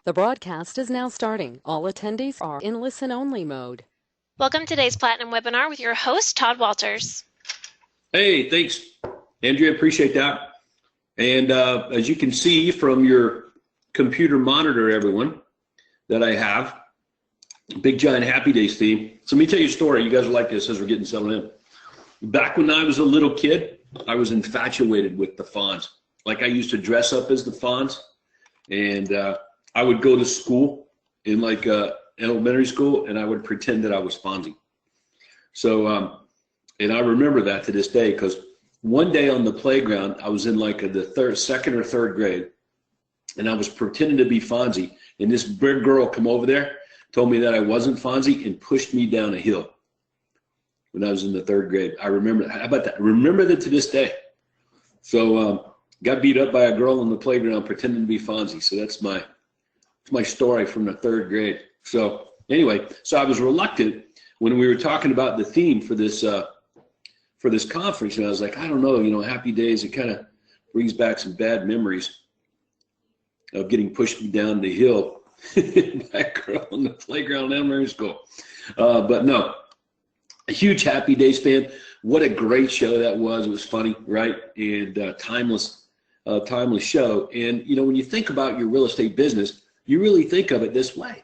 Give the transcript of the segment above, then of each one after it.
The broadcast is now starting. All attendees are in listen-only mode. Welcome to today's Platinum webinar with your host, Todd Walters. Hey, thanks, Andrea. Appreciate that. And as you can see from your computer monitor, everyone, that I have, big giant Happy Days theme. So let me tell you a story. You guys will like this as we're getting settled in. Back when I was a little kid, I was infatuated with the Fonz. Like I used to dress up as the Fonz, and I would go to school in like elementary school, and I would pretend that I was Fonzie. So, and I remember that to this day because one day on the playground, I was in like the second or third grade, and I was pretending to be Fonzie, and this big girl come over there, told me that I wasn't Fonzie, and pushed me down a hill when I was in the third grade. I remember, how about that? I remember that to this day. So got beat up by a girl on the playground pretending to be Fonzie. So that's my story from the third grade. So anyway, so I was reluctant when we were talking about the theme for this conference, and I was like, I don't know, Happy Days, it kind of brings back some bad memories of getting pushed down the hill by a girl on the playground in elementary school. But no, a huge Happy Days fan. What a great show that was. It was funny, right? And timeless show. And when you think about your real estate business, you really think of it this way.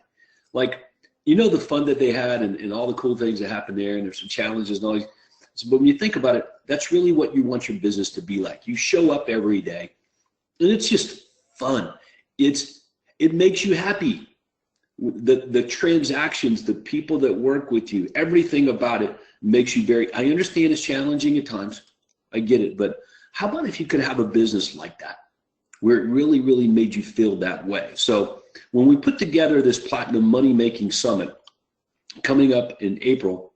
Like, the fun that they had and all the cool things that happened there, and there's some challenges and all these. But when you think about it, that's really what you want your business to be like. You show up every day, and it's just fun. It makes you happy. The transactions, the people that work with you, everything about it makes you I understand it's challenging at times. I get it. But how about if you could have a business like that, where it really, really made you feel that way? So when we put together this Platinum Money Making Summit coming up in April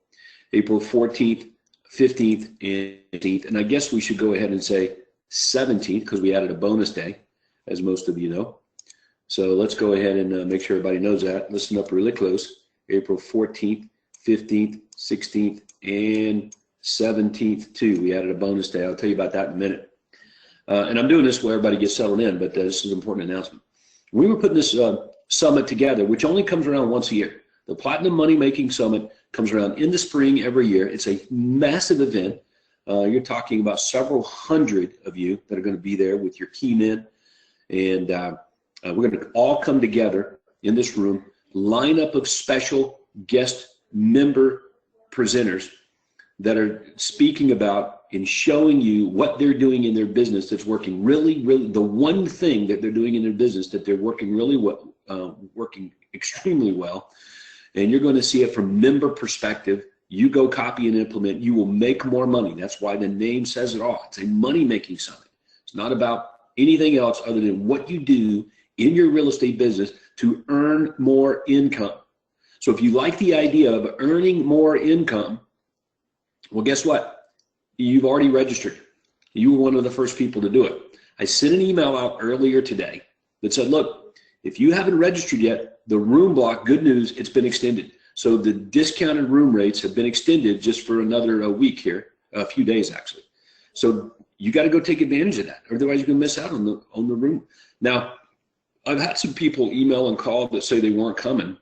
14th, 15th, and 18th, and I guess we should go ahead and say 17th because we added a bonus day, as most of you know. So let's go ahead and make sure everybody knows that. Listen up really close. April 14th, 15th, 16th, and 17th too. We added a bonus day. I'll tell you about that in a minute. And I'm doing this where everybody gets settled in, but this is an important announcement. We were putting this summit together, which only comes around once a year. The Platinum Money Making Summit comes around in the spring every year. It's a massive event. You're talking about several hundred of you that are going to be there with your key men. And we're going to all come together in this room, lineup of special guest member presenters that are speaking about and showing you what they're doing in their business that's working really, really, the one thing that they're doing in their business that they're working really well, working extremely well. And you're going to see it from member perspective. You go copy and implement, you will make more money. That's why the name says it all. It's a money-making summit. It's not about anything else other than what you do in your real estate business to earn more income. So if you like the idea of earning more income, well, guess what? You've already registered. You were one of the first people to do it. I sent an email out earlier today that said, look, if you haven't registered yet, the room block, good news, it's been extended. So the discounted room rates have been extended just for another week here, a few days actually. So you got to go take advantage of that. Otherwise you're going to miss out on the room. Now, I've had some people email and call that say they weren't coming.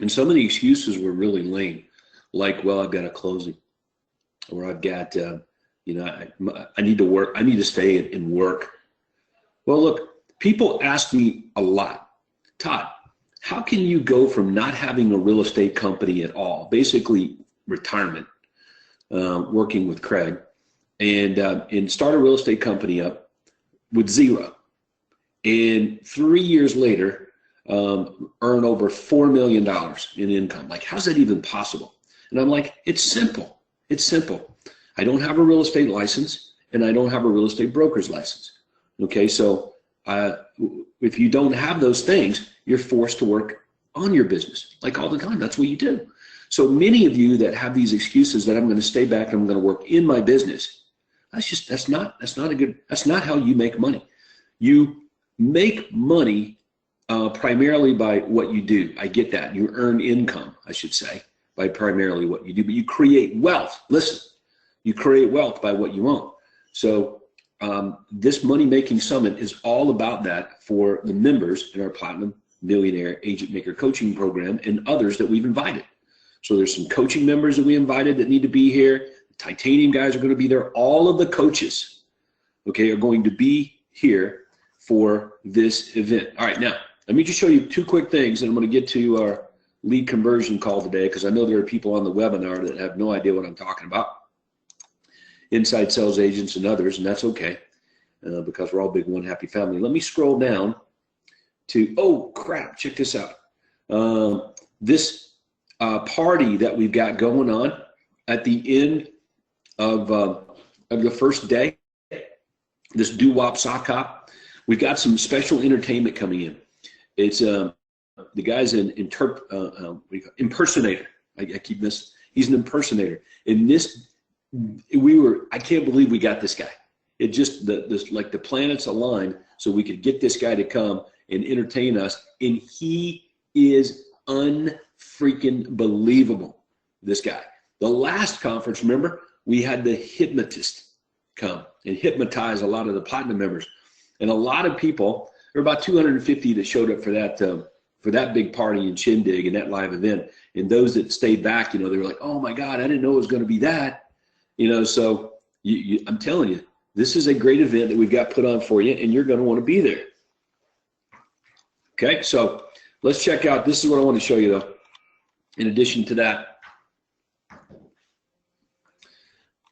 And some of the excuses were really lame. Like, well, I've got a closing. Or I've got, I need to work. I need to stay and work. Well, look, people ask me a lot, Todd, how can you go from not having a real estate company at all, basically retirement, working with Craig, and start a real estate company up with zero, and 3 years later earn over $4 million in income? Like, how's that even possible? And I'm like, it's simple. It's simple. I don't have a real estate license, and I don't have a real estate broker's license. Okay, so if you don't have those things, you're forced to work on your business, like all the time. That's what you do. So many of you that have these excuses that I'm going to stay back and I'm going to work in my business, that's not how you make money. You make money primarily by what you do. I get that. You earn income, I should say, by primarily what you do, but you create wealth. Listen, you create wealth by what you own. So this money-making summit is all about that for the members in our Platinum Millionaire Agent Maker Coaching Program and others that we've invited. So there's some coaching members that we invited that need to be here. The Titanium guys are going to be there. All of the coaches, okay, are going to be here for this event. All right, now, let me just show you two quick things, and I'm going to get to our lead conversion call today, because I know there are people on the webinar that have no idea what I'm talking about. Inside sales agents and others, and that's okay, because we're all big one happy family. Let me scroll down to, oh crap, check this out. This party that we've got going on at the end of the first day, this doo-wop sock hop, we've got some special entertainment coming in. It's the guy's an impersonator. I keep missing. He's an impersonator. And this, I can't believe we got this guy. It just, like the planets aligned so we could get this guy to come and entertain us. And he is unfreaking believable, this guy. The last conference, remember, we had the hypnotist come and hypnotize a lot of the platinum members. And a lot of people, there were about 250 that showed up for that big party in Shindig and that live event. And those that stayed back, they were like, oh my God, I didn't know it was going to be that. So I'm telling you, this is a great event that we've got put on for you, and you're going to want to be there. Okay, so let's check out, this is what I want to show you though, in addition to that.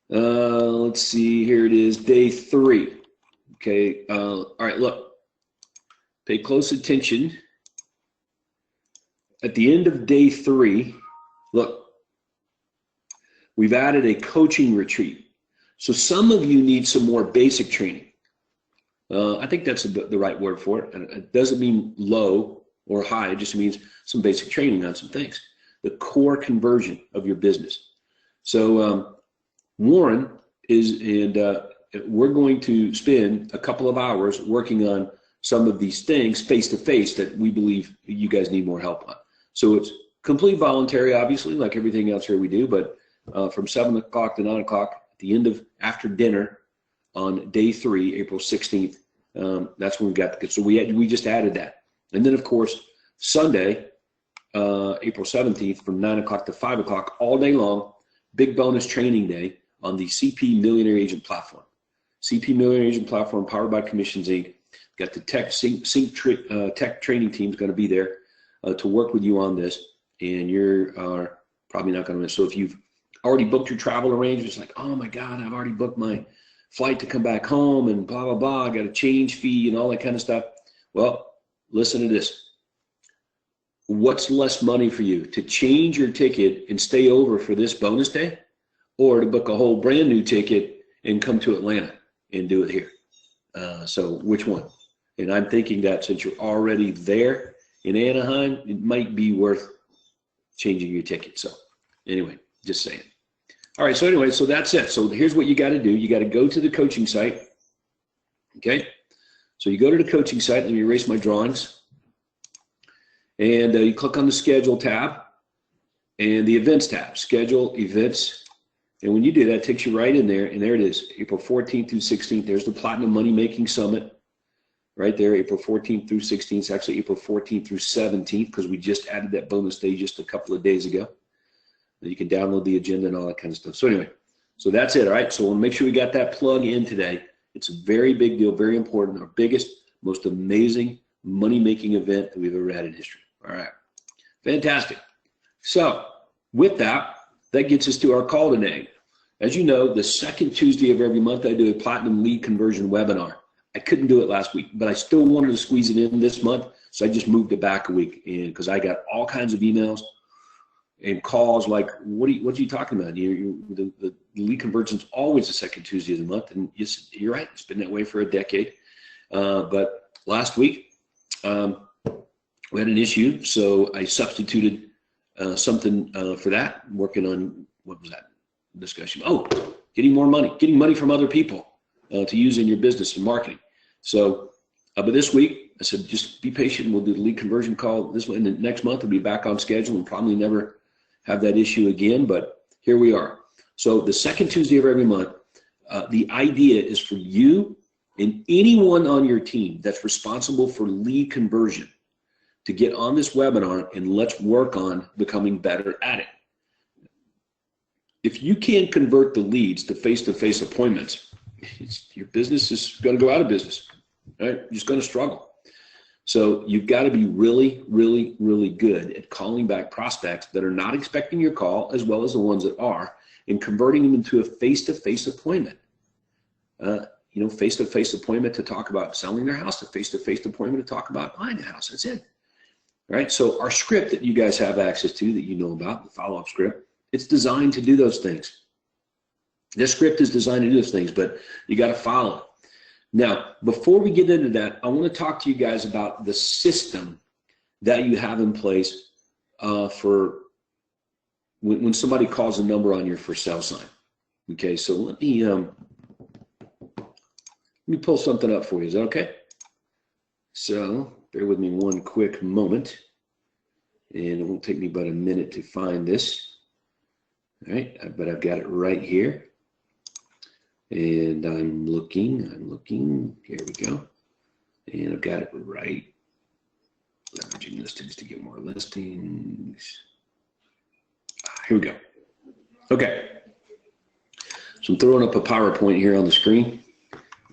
Let's see, here it is, day 3. Okay, all right, look, pay close attention. At the end of day 3, look, we've added a coaching retreat. So some of you need some more basic training. I think that's the right word for it. And it doesn't mean low or high, it just means some basic training on some things. The core conversion of your business. So Warren we're going to spend a couple of hours working on some of these things face-to-face that we believe you guys need more help on. So it's complete voluntary, obviously, like everything else here we do, but from 7 o'clock to 9 o'clock at the end of after dinner on day 3, April 16th, that's when we got so we just added that. And then of course, Sunday, April 17th from 9 o'clock to 5 o'clock all day long, big bonus training day on the CP Millionaire Agent platform. CP Millionaire Agent platform powered by Commissions Inc. Got the tech tech training team is going to be there to work with you on this, and you're probably not going to miss. So if you've already booked your travel arrangements, like, oh my God, I've already booked my flight to come back home and blah, blah, blah, I got a change fee and all that kind of stuff. Well, listen to this. What's less money for you, to change your ticket and stay over for this bonus day, or to book a whole brand new ticket and come to Atlanta and do it here? So which one? And I'm thinking that since you're already there in Anaheim, it might be worth changing your ticket. So anyway, just saying. All right, so anyway, so that's it. So here's what you got to do. You got to go to the coaching site. Okay, so you go to the coaching site. Let me erase my drawings. And you click on the schedule tab and the events tab, schedule events. And when you do that, it takes you right in there, and there it is, April 14th through 16th. There's the Platinum Money Making Summit right there, April 14th through 16th. It's actually April 14th through 17th because we just added that bonus day just a couple of days ago. You can download the agenda and all that kind of stuff. So anyway, so that's it, all right? So we'll make sure we got that plug in today. It's a very big deal, very important, our biggest, most amazing money-making event that we've ever had in history. All right, fantastic. So with that, that gets us to our call today. As you know, the second Tuesday of every month, I do a Platinum Lead Conversion webinar. I couldn't do it last week, but I still wanted to squeeze it in this month, so I just moved it back a week, and because I got all kinds of emails and calls like, what are you talking about? The lead conversion is always the second Tuesday of the month, and yes, you're right, it's been that way for a decade. But last week, we had an issue, so I substituted something for that. I'm working on, what was that discussion? Oh, getting more money, getting money from other people to use in your business and marketing. So, but this week, I said, just be patient. We'll do the lead conversion call this one, and the next month we'll be back on schedule and probably never have that issue again, but here we are. So the second Tuesday of every month, the idea is for you and anyone on your team that's responsible for lead conversion to get on this webinar and let's work on becoming better at it. If you can't convert the leads to face-to-face appointments, your business is going to go out of business, right? You're just going to struggle. So you've got to be really, really, really good at calling back prospects that are not expecting your call, as well as the ones that are, and converting them into a face-to-face appointment. Face-to-face appointment to talk about selling their house, a face-to-face appointment to talk about buying a house. That's it. All right. So our script that you guys have access to, that you know about, the follow-up script, it's designed to do those things. This script is designed to do those things, but you got to follow it. Now, before we get into that, I want to talk to you guys about the system that you have in place for when somebody calls a number on your for sale sign. Okay, so let me pull something up for you. Is that okay? So bear with me one quick moment, and it won't take me but a minute to find this. All right, but I've got it right here. And I'm looking, here we go. And I've got it right. Leveraging listings to get more listings. Here we go. Okay. So I'm throwing up a PowerPoint here on the screen,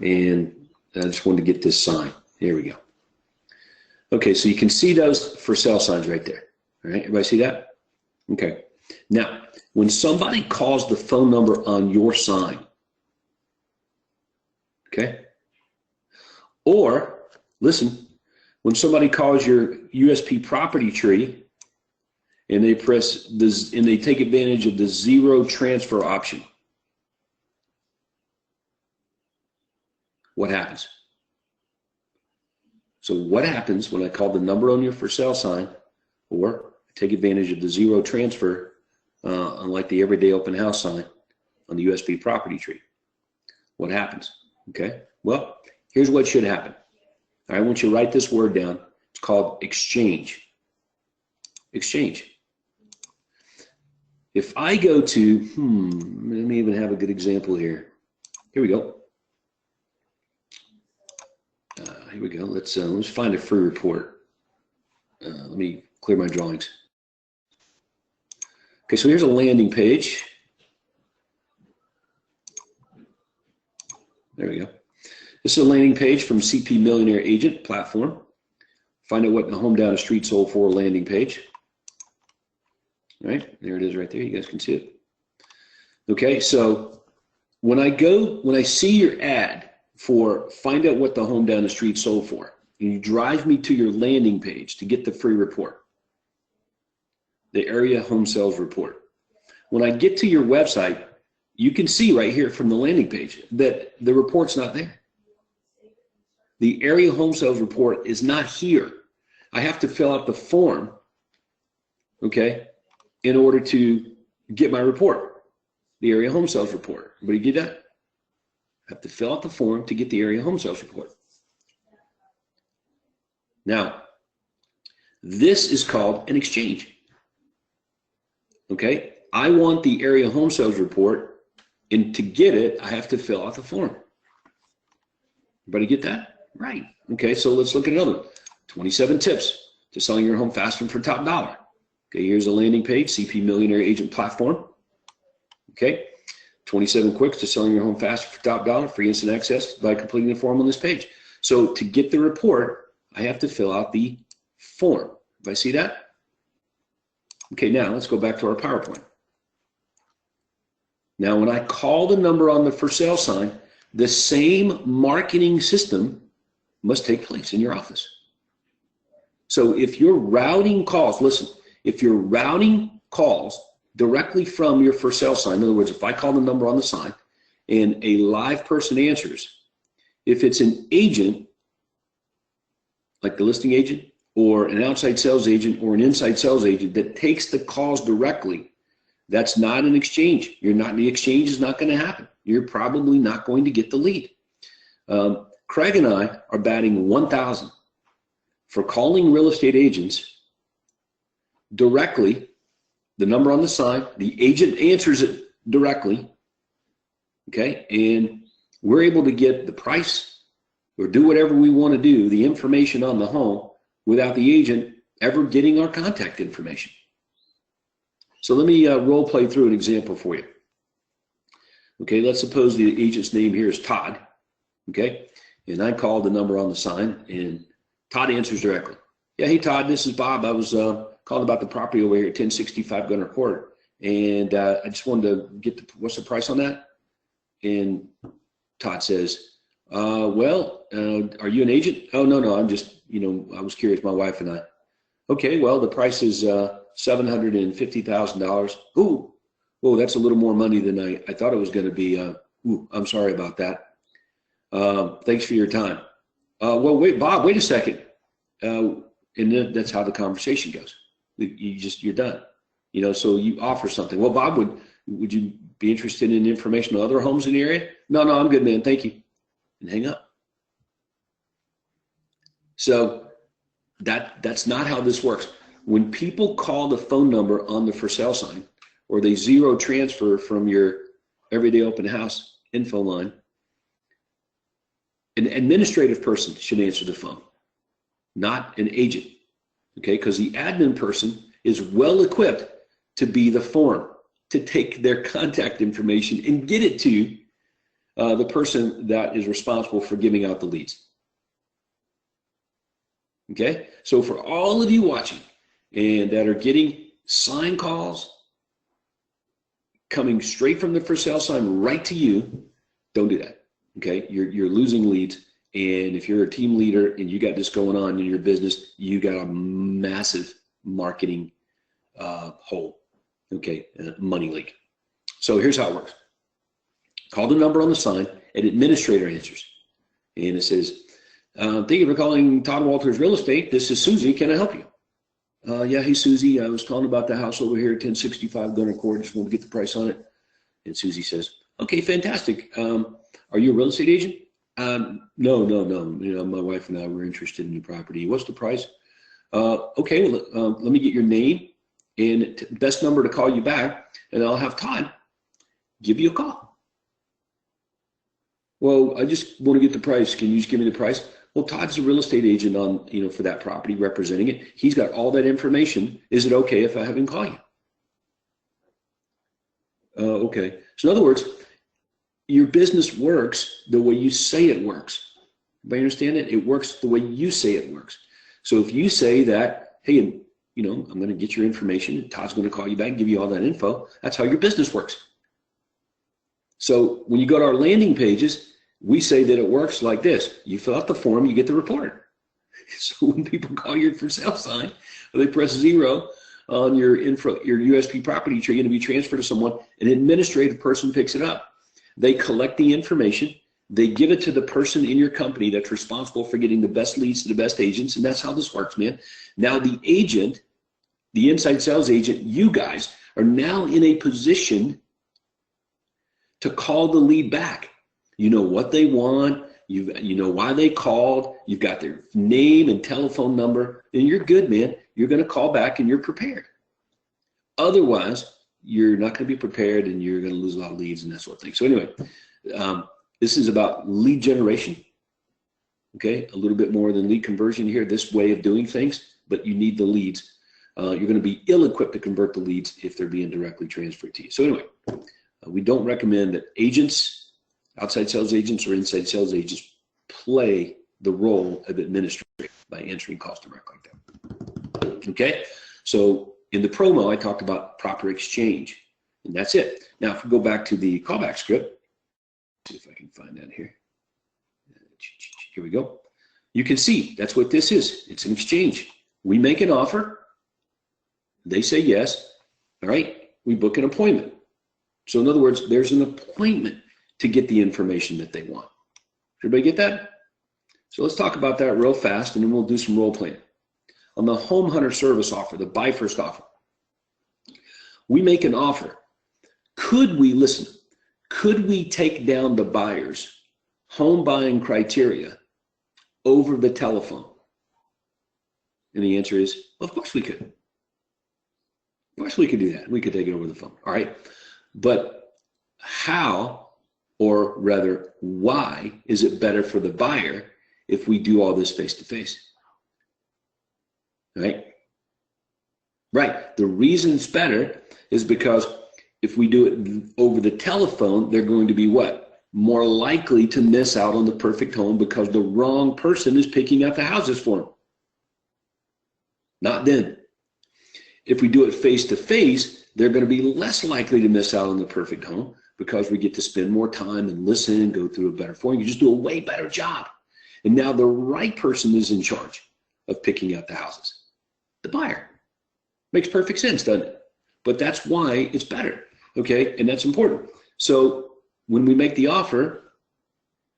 and I just wanted to get this sign. Here we go. Okay, so you can see those for sale signs right there. All right, everybody see that? Okay. Now, when somebody calls the phone number on your sign, okay? Or, listen, when somebody calls your USP property tree and they press this and they take advantage of the zero transfer option, what happens? So what happens when I call the number on your for sale sign or take advantage of the zero transfer, unlike the everyday open house sign on the USP property tree? What happens? Okay, well, here's what should happen. All right, I want you to write this word down. It's called exchange. Exchange. If I go to, let me even have a good example here. Here we go. Here we go. Let's find a free report. Let me clear my drawings. Okay, so here's a landing page. There we go. This is a landing page from CP Millionaire Agent platform. Find out what the home down the street sold for landing page. All right, there it is right there. You guys can see it. Okay, so when I see your ad for find out what the home down the street sold for, and you drive me to your landing page to get the free report, the area home sales report. When I get to your website, you can see right here from the landing page that the report's not there. The area home sales report is not here. I have to fill out the form, okay, in order to get my report, the area home sales report. Everybody get that? I have to fill out the form to get the area home sales report. Now, this is called an exchange. Okay, I want the area home sales report, and to get it, I have to fill out the form. Everybody get that? Right. Okay, so let's look at another one. 27 tips to selling your home faster and for top dollar. Okay, here's a landing page, CP Millionaire Agent platform. Okay, 27 quicks to selling your home faster for top dollar, free instant access by completing the form on this page. So to get the report, I have to fill out the form. Everybody see that? Okay, now let's go back to our PowerPoint. Now, when I call the number on the for sale sign, the same marketing system must take place in your office. So if you're routing calls, listen, if you're routing calls directly from your for sale sign, in other words, if I call the number on the sign and a live person answers, if it's an agent, like the listing agent or an outside sales agent or an inside sales agent that takes the calls directly, that's not an exchange. The exchange is not going to happen. You're probably not going to get the lead. Craig and I are batting 1,000 for calling real estate agents directly, the number on the sign, the agent answers it directly, okay, and we're able to get the price or do whatever we want to do, the information on the home, without the agent ever getting our contact information. So let me role play through an example for you. Okay, let's suppose the agent's name here is Todd. Okay, and I called the number on the sign, and Todd answers directly. Yeah, hey Todd, this is Bob. I was calling about the property over here at 1065 Gunner Court, and I just wanted to get what's the price on that? And Todd says, well, are you an agent? Oh, no, I'm just, I was curious, my wife and I. Okay, well, the price is $750,000. Ooh, whoa, that's a little more money than I thought it was going to be. Ooh, I'm sorry about that. Thanks for your time. Well, wait, Bob, wait a second. And then that's how the conversation goes. You're done. So you offer something. Well, Bob, would you be interested in information on other homes in the area? No, I'm good, man. Thank you. And hang up. So that's not how this works. When people call the phone number on the for sale sign, or they zero transfer from your everyday open house info line, an administrative person should answer the phone, not an agent. Okay, because the admin person is well equipped to be the form, to take their contact information and get it to the person that is responsible for giving out the leads. Okay, so for all of you watching and that are getting sign calls coming straight from the for sale sign right to you, don't do that. Okay, you're losing leads. And if you're a team leader and you got this going on in your business, you got a massive marketing hole, okay, money leak. So here's how it works. Call the number on the sign, an administrator answers. And it says, thank you for calling Todd Walters Real Estate. This is Susie. Can I help you? Yeah, hey, Susie. I was calling about the house over here at 1065 Gunner Court. Just want to get the price on it. And Susie says, okay, fantastic. Are you a real estate agent? No. My wife and I were interested in your property. What's the price? Okay, well, let me get your name and best number to call you back, and I'll have Todd give you a call. Well, I just want to get the price. Can you just give me the price? Well, Todd's a real estate agent on, for that property, representing it. He's got all that information. Is it okay if I have him call you? Okay. So in other words, your business works the way you say it works. Everybody understand it? It works the way you say it works. So if you say that, hey, I'm going to get your information, Todd's going to call you back and give you all that info, that's how your business works. So when you go to our landing pages, we say that it works like this. You fill out the form, you get the report. So when people call your for sale sign, or they press 0 on your USP property tree, going to be transferred to someone, an administrative person picks it up. They collect the information, they give it to the person in your company that's responsible for getting the best leads to the best agents, and that's how this works, man. Now the agent, the inside sales agent, you guys are now in a position to call the lead back. You know what they want, you know why they called, you've got their name and telephone number, and you're good, man. You're going to call back and you're prepared. Otherwise, you're not going to be prepared and you're going to lose a lot of leads and that sort of thing. So anyway, this is about lead generation. Okay, a little bit more than lead conversion here, this way of doing things, but you need the leads. You're going to be ill-equipped to convert the leads if they're being directly transferred to you. So anyway, we don't recommend that agents, outside sales agents or inside sales agents, play the role of administrator by answering calls directly like that. Okay, so in the promo, I talked about proper exchange, and that's it. Now, if we go back to the callback script, see if I can find that here. Here we go. You can see that's what this is. It's an exchange. We make an offer. They say yes. All right, we book an appointment. So in other words, there's an appointment to get the information that they want. Everybody get that? So let's talk about that real fast, and then we'll do some role playing. On the home hunter service offer, the buy first offer, we make an offer. Could we take down the buyer's home buying criteria over the telephone? And the answer is, well, of course we could. Of course we could do that. We could take it over the phone. All right. But how, or rather, why is it better for the buyer if we do all this face to face? Right? Right. The reason it's better is because if we do it over the telephone, they're going to be what? More likely to miss out on the perfect home because the wrong person is picking out the houses for them. Not them. If we do it face to face, they're going to be less likely to miss out on the perfect home because we get to spend more time and listen and go through a better form. You just do a way better job. And now the right person is in charge of picking out the houses. The buyer. Makes perfect sense, doesn't it? But that's why it's better, okay? And that's important. So when we make the offer,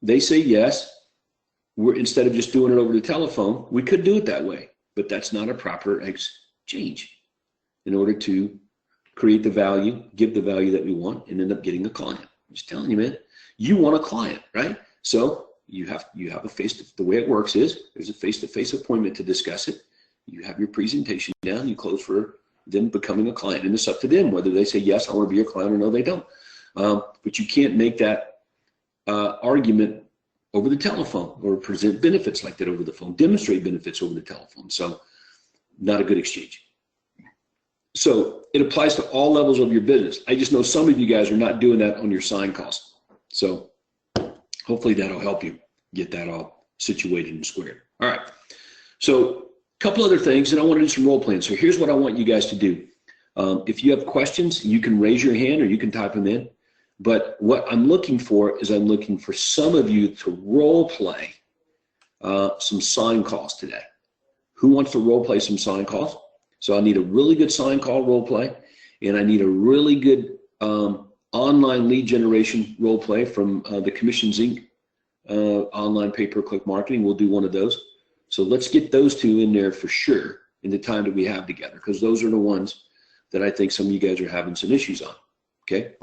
they say yes. Instead of just doing it over the telephone, we could do it that way, but that's not a proper exchange in order to create the value, give the value that we want, and end up getting a client. I'm just telling you, man, you want a client, right? So you have a the way it works is there's a face-to-face appointment to discuss it. You have your presentation down, you close for them becoming a client, and it's up to them whether they say, yes, I want to be your client, or no, they don't. But you can't make that argument over the telephone or present benefits like that over the phone, demonstrate benefits over the telephone. So not a good exchange. So it applies to all levels of your business. I just know some of you guys are not doing that on your sign calls. So hopefully that'll help you get that all situated and squared. All right. So a couple other things, and I want to do some role playing. So here's what I want you guys to do. If you have questions, you can raise your hand or you can type them in. But what I'm looking for is I'm looking for some of you to role play some sign calls today. Who wants to role play some sign calls? So I need a really good sign call role play, and I need a really good online lead generation role play from the Commissions Inc. Online pay-per-click marketing. We'll do one of those. So let's get those two in there for sure in the time that we have together, because those are the ones that I think some of you guys are having some issues on, okay?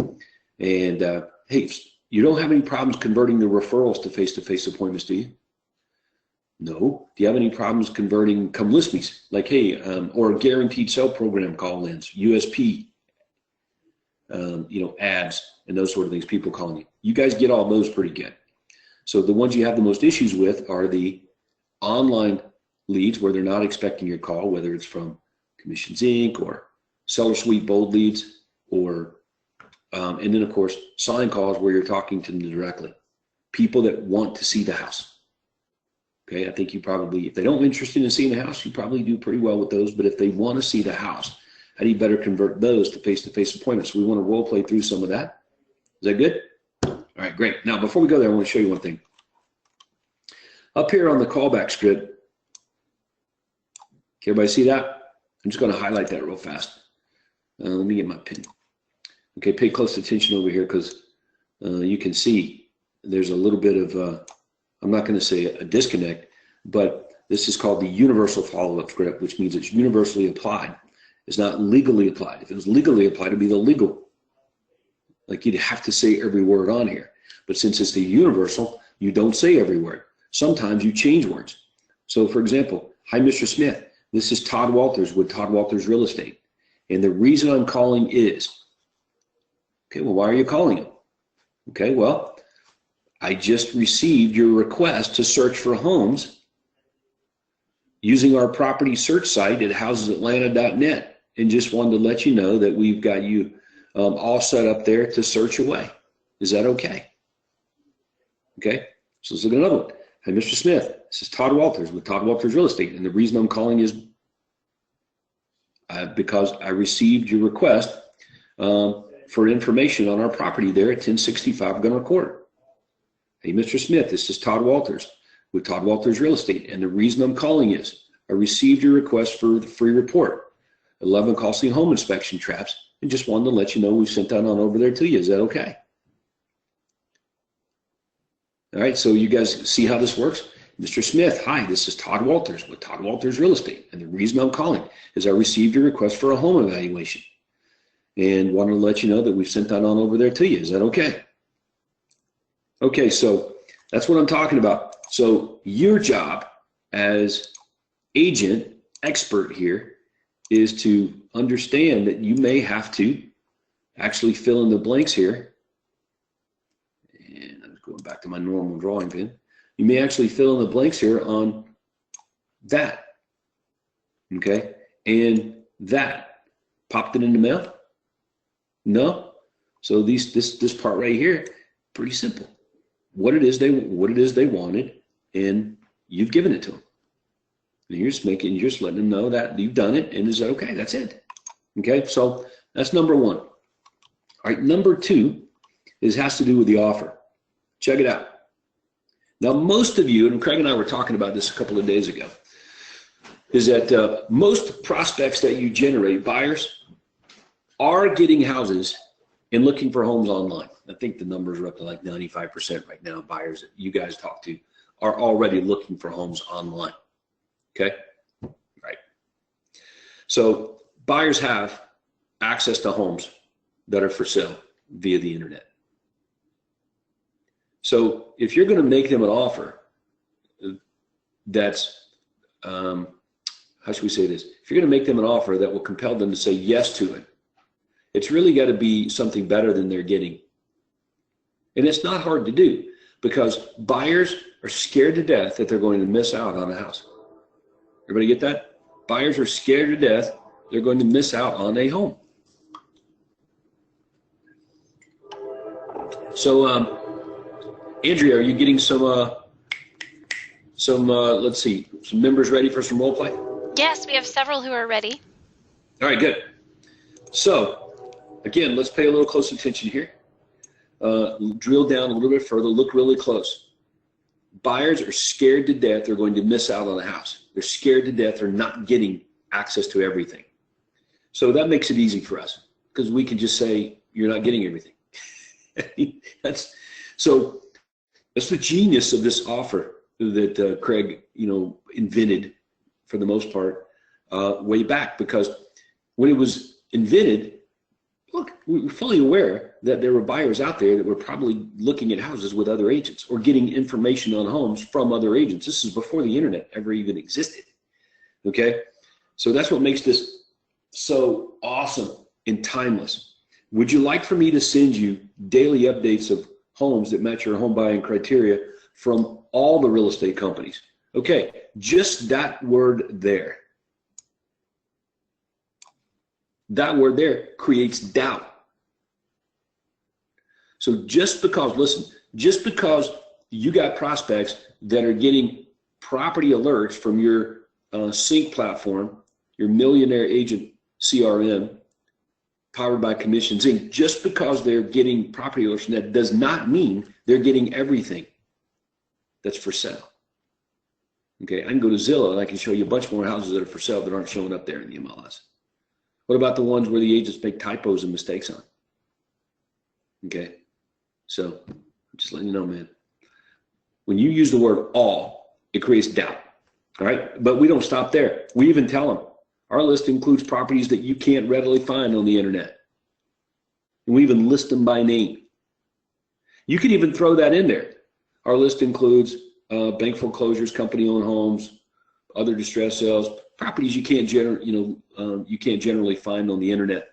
And hey, you don't have any problems converting the referrals to face-to-face appointments, do you? No. Do you have any problems converting come list me's, like, hey, or a guaranteed sale program call-ins, USP, ads, and those sort of things, people calling you? You guys get all those pretty good. So the ones you have the most issues with are the online leads where they're not expecting your call, whether it's from Commissions Inc. or Seller Suite Bold leads, or and then of course sign calls where you're talking to them directly. People that want to see the house. Okay, I think you probably, if they don't interested in seeing the house, you probably do pretty well with those. But if they want to see the house, how do you better convert those to face-to-face appointments? So we want to role play through some of that. Is that good? All right, great. Now, before we go there, I want to show you one thing. Up here on the callback script, can everybody see that? I'm just going to highlight that real fast. Let me get my pen. Okay, pay close attention over here, because you can see there's a little bit of, I'm not going to say a disconnect, but this is called the universal follow-up script, which means it's universally applied. It's not legally applied. If it was legally applied, it'd be the legal. Like, you'd have to say every word on here. But since it's the universal, you don't say every word. Sometimes you change words. So for example, hi, Mr. Smith. This is Todd Walters with Todd Walters Real Estate. And the reason I'm calling is, okay, well, why are you calling him? Okay, well, I just received your request to search for homes using our property search site at housesatlanta.net, and just wanted to let you know that we've got you all set up there to search away. Is that okay? Okay, so let's look at another one. Hi, Mr. Smith. This is Todd Walters with Todd Walters Real Estate, and the reason I'm calling is because I received your request for information on our property there at 1065 Gunner Court. Hey, Mr. Smith, this is Todd Walters with Todd Walters Real Estate, and the reason I'm calling is I received your request for the free report, 11 costly home inspection traps, and just wanted to let you know we sent that on over there to you. Is that okay? All right, so you guys see how this works? Mr. Smith, hi, this is Todd Walters with Todd Walters Real Estate, and the reason I'm calling is I received your request for a home evaluation and wanted to let you know that we've sent that on over there to you. Is that okay? Okay, so that's what I'm talking about. So your job as agent, expert here, is to understand that you may have to actually fill in the blanks here. And I'm going back to my normal drawing pen. You may actually fill in the blanks here on that, okay? And that. Popped it in the mail? No. So this part right here, pretty simple. What it is they wanted, and you've given it to them. And you're just letting them know that you've done it, and is okay. That's it. Okay. So that's number one. All right. Number two has to do with the offer. Check it out. Now, most of you, and Craig and I were talking about this a couple of days ago, is that most prospects that you generate, buyers, are getting houses and looking for homes online. I think the numbers are up to like 95% right now. Buyers that you guys talk to are already looking for homes online. Okay? Right. So buyers have access to homes that are for sale via the internet. So if you're going to make them an offer that's, how should we say this? If you're going to make them an offer that will compel them to say yes to it, it's really got to be something better than they're getting. And it's not hard to do because buyers are scared to death that they're going to miss out on a house. Everybody get that? Buyers are scared to death they're going to miss out on a home. So, Andrea, are you getting some let's see, some members ready for some role play? Yes, we have several who are ready. All right, good. So, again, let's pay a little close attention here. Drill down a little bit further, look really close. Buyers are scared to death they're going to miss out on a house. They're scared to death they're not getting access to everything. So that makes it easy for us because we can just say, you're not getting everything. That's the genius of this offer that Craig, invented for the most part way back, because when it was invented, look, we were fully aware that there were buyers out there that were probably looking at houses with other agents or getting information on homes from other agents. This is before the internet ever even existed. Okay, so that's what makes this so awesome and timeless. Would you like for me to send you daily updates of homes that match your home buying criteria from all the real estate companies? Okay, just that word there. That word there creates doubt. So just because you got prospects that are getting property alerts from your sync platform, your millionaire agent CRM, powered by Commissions Inc., just because they're getting property alerts, that does not mean they're getting everything that's for sale. Okay, I can go to Zillow and I can show you a bunch more houses that are for sale that aren't showing up there in the MLS. What about the ones where the agents make typos and mistakes on? Okay, so I'm just letting you know, man. When you use the word all, it creates doubt. All right, but we don't stop there. We even tell them our list includes properties that you can't readily find on the internet. And we even list them by name. You can even throw that in there. Our list includes bank foreclosures, company-owned homes, other distress sales, properties you can't generally find on the internet.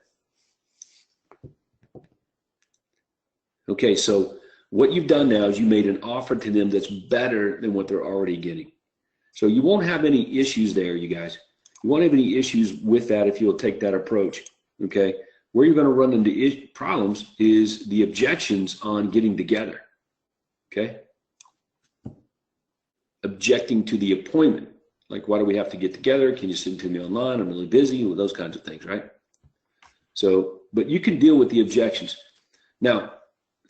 Okay, so what you've done now is you made an offer to them that's better than what they're already getting. So you won't have any issues there, you guys. You won't have any issues with that if you'll take that approach. Okay, where you're going to run into problems is the objections on getting together. Okay, objecting to the appointment. Like, why do we have to get together? Can you send it to me online? I'm really busy, with those kinds of things, right? So, but you can deal with the objections. Now,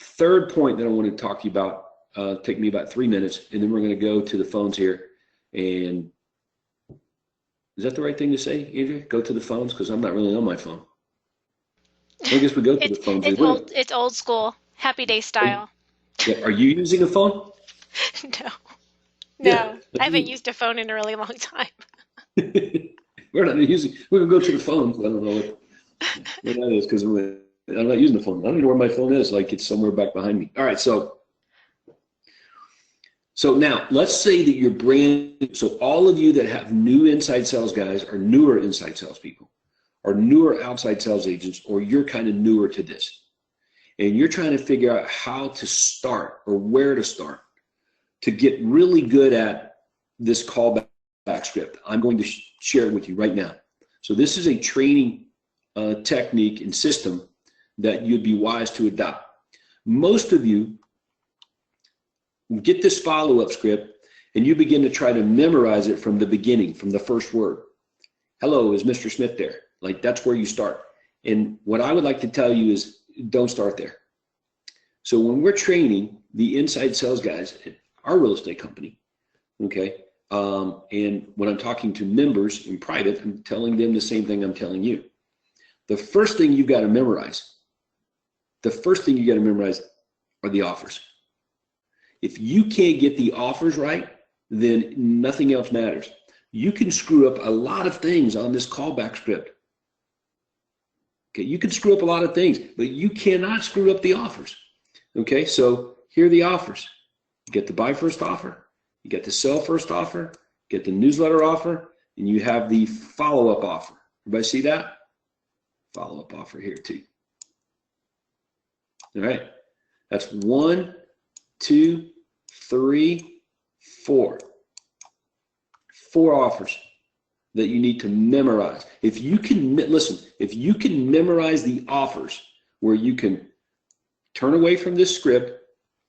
third point that I want to talk to you about, take me about 3 minutes, and then we're going to go to the phones here. And is that the right thing to say, Andrea? Go to the phones? Because I'm not really on my phone. I guess we go to the phones. It's old school, happy day style. Are you using a phone? No. Yeah. I haven't used a phone in a really long time. We're going to go to the phones. I don't know what that is, because I'm not using the phone. I don't know where my phone is. Like, it's somewhere back behind me. All right, so now let's say that you're so all of you that have new inside sales guys or newer inside sales people or newer outside sales agents, or you're kind of newer to this, and you're trying to figure out how to start or where to start to get really good at this callback script. I'm going to share it with you right now. So this is a training technique and system that you'd be wise to adopt. Most of you get this follow-up script and you begin to try to memorize it from the beginning, from the first word. Hello, is Mr. Smith there? Like, that's where you start. And what I would like to tell you is don't start there. So when we're training the inside sales guys at our real estate company, okay, and when I'm talking to members in private, I'm telling them the same thing I'm telling you. The first thing you've got to memorize, are the offers. If you can't get the offers right, then nothing else matters. You can screw up a lot of things on this callback script. Okay, you can screw up a lot of things, but you cannot screw up the offers. Okay, so here are the offers. You get the buy first offer, you get the sell first offer, get the newsletter offer, and you have the follow-up offer. Everybody see that? Follow-up offer here too. All right, that's 1, 2, 3, 4. 4 offers that you need to memorize. If you can, listen, if you can memorize the offers where you can turn away from this script,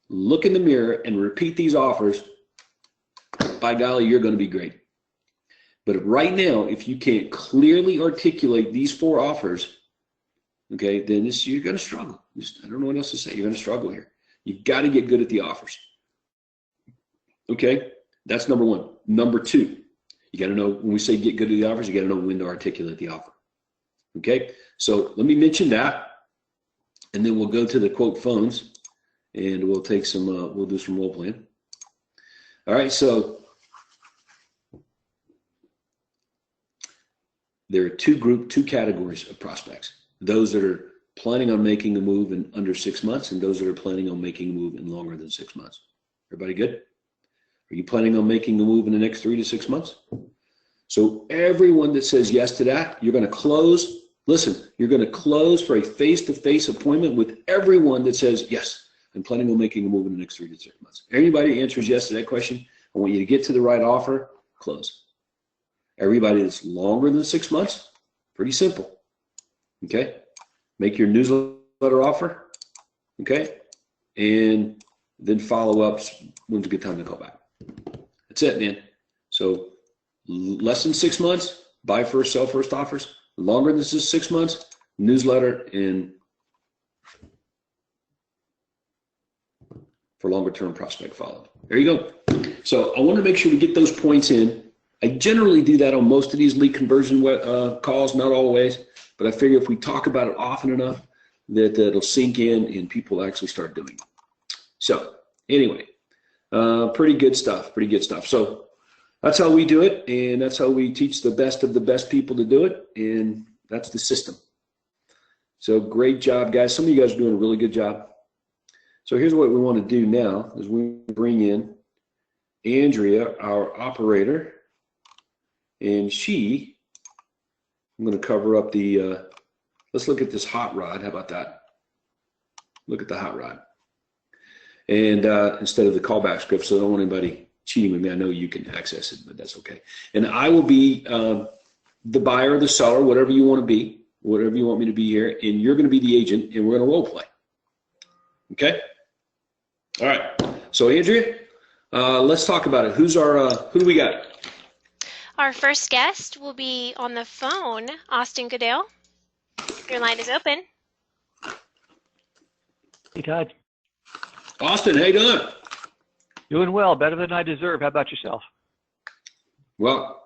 look in the mirror and repeat these offers, by golly, you're going to be great. But right now, if you can't clearly articulate these 4 offers, okay, then you're going to struggle. I don't know what else to say. You're going to struggle here. You've got to get good at the offers. Okay, that's number 1. Number 2, you got to know, when we say get good at the offers, you got to know when to articulate the offer. Okay, so let me mention that, and then we'll go to the quote phones, and we'll take some, we'll do some role playing. All right, so there are two categories of prospects. Those that are planning on making a move in under 6 months, and those that are planning on making a move in longer than 6 months. Everybody good? Are you planning on making a move in the next 3 to 6 months? So everyone that says yes to that, you're going to close. Listen, you're going to close for a face-to-face appointment with everyone that says, yes, I'm planning on making a move in the next 3 to 6 months. Everybody answers yes to that question. I want you to get to the right offer, close. Everybody that's longer than 6 months, pretty simple. Okay? Make your newsletter offer. Okay? And then follow-ups. When's a good time to call back? That's it, man. So less than 6 months, buy first, sell first offers. Longer than 6 months, newsletter, and for longer term prospect follow. There you go. So I want to make sure we get those points in. I generally do that on most of these lead conversion calls, not always, but I figure if we talk about it often enough that it'll sink in and people actually start doing it. So anyway, pretty good stuff, So that's how we do it, and that's how we teach the best of the best people to do it, and that's the system. So great job, guys. Some of you guys are doing a really good job. So here's what we want to do now is we bring in Andrea, our operator, and I'm going to cover up the, let's look at this hot rod. How about that? Look at the hot rod. And instead of the callback script, so I don't want anybody cheating with me. I know you can access it, but that's okay. And I will be the buyer or the seller, whatever you want to be, whatever you want me to be here, and you're going to be the agent, and we're going to role play. Okay? All right. So Andrea, let's talk about it. Who do we got? Our first guest will be on the phone, Austin Goodale. Your line is open. Hey, Todd. Austin, how you doing? Doing well, better than I deserve. How about yourself? Well,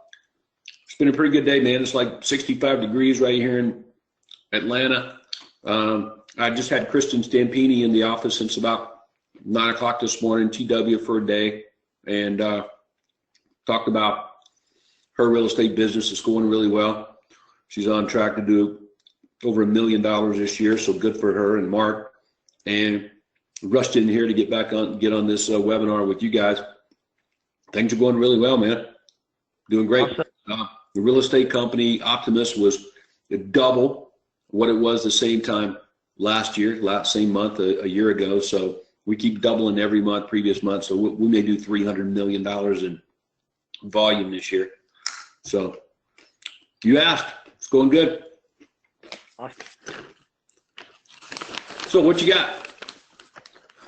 it's been a pretty good day, man. It's like 65 degrees right here in Atlanta. I just had Kristen Stampini in the office since about 9 o'clock this morning, TW for a day, and talked about her real estate business is going really well. She's on track to do over $1 million this year, so good for her and Mark. And rushed in here to get on this webinar with you guys. Things are going really well, man. Doing great. Awesome. The real estate company Optimus was double what it was the same time last year, same month a year ago. So we keep doubling every month, previous month. So we may do $300 million in volume this year. So you asked, It's going good. Awesome. So what you got?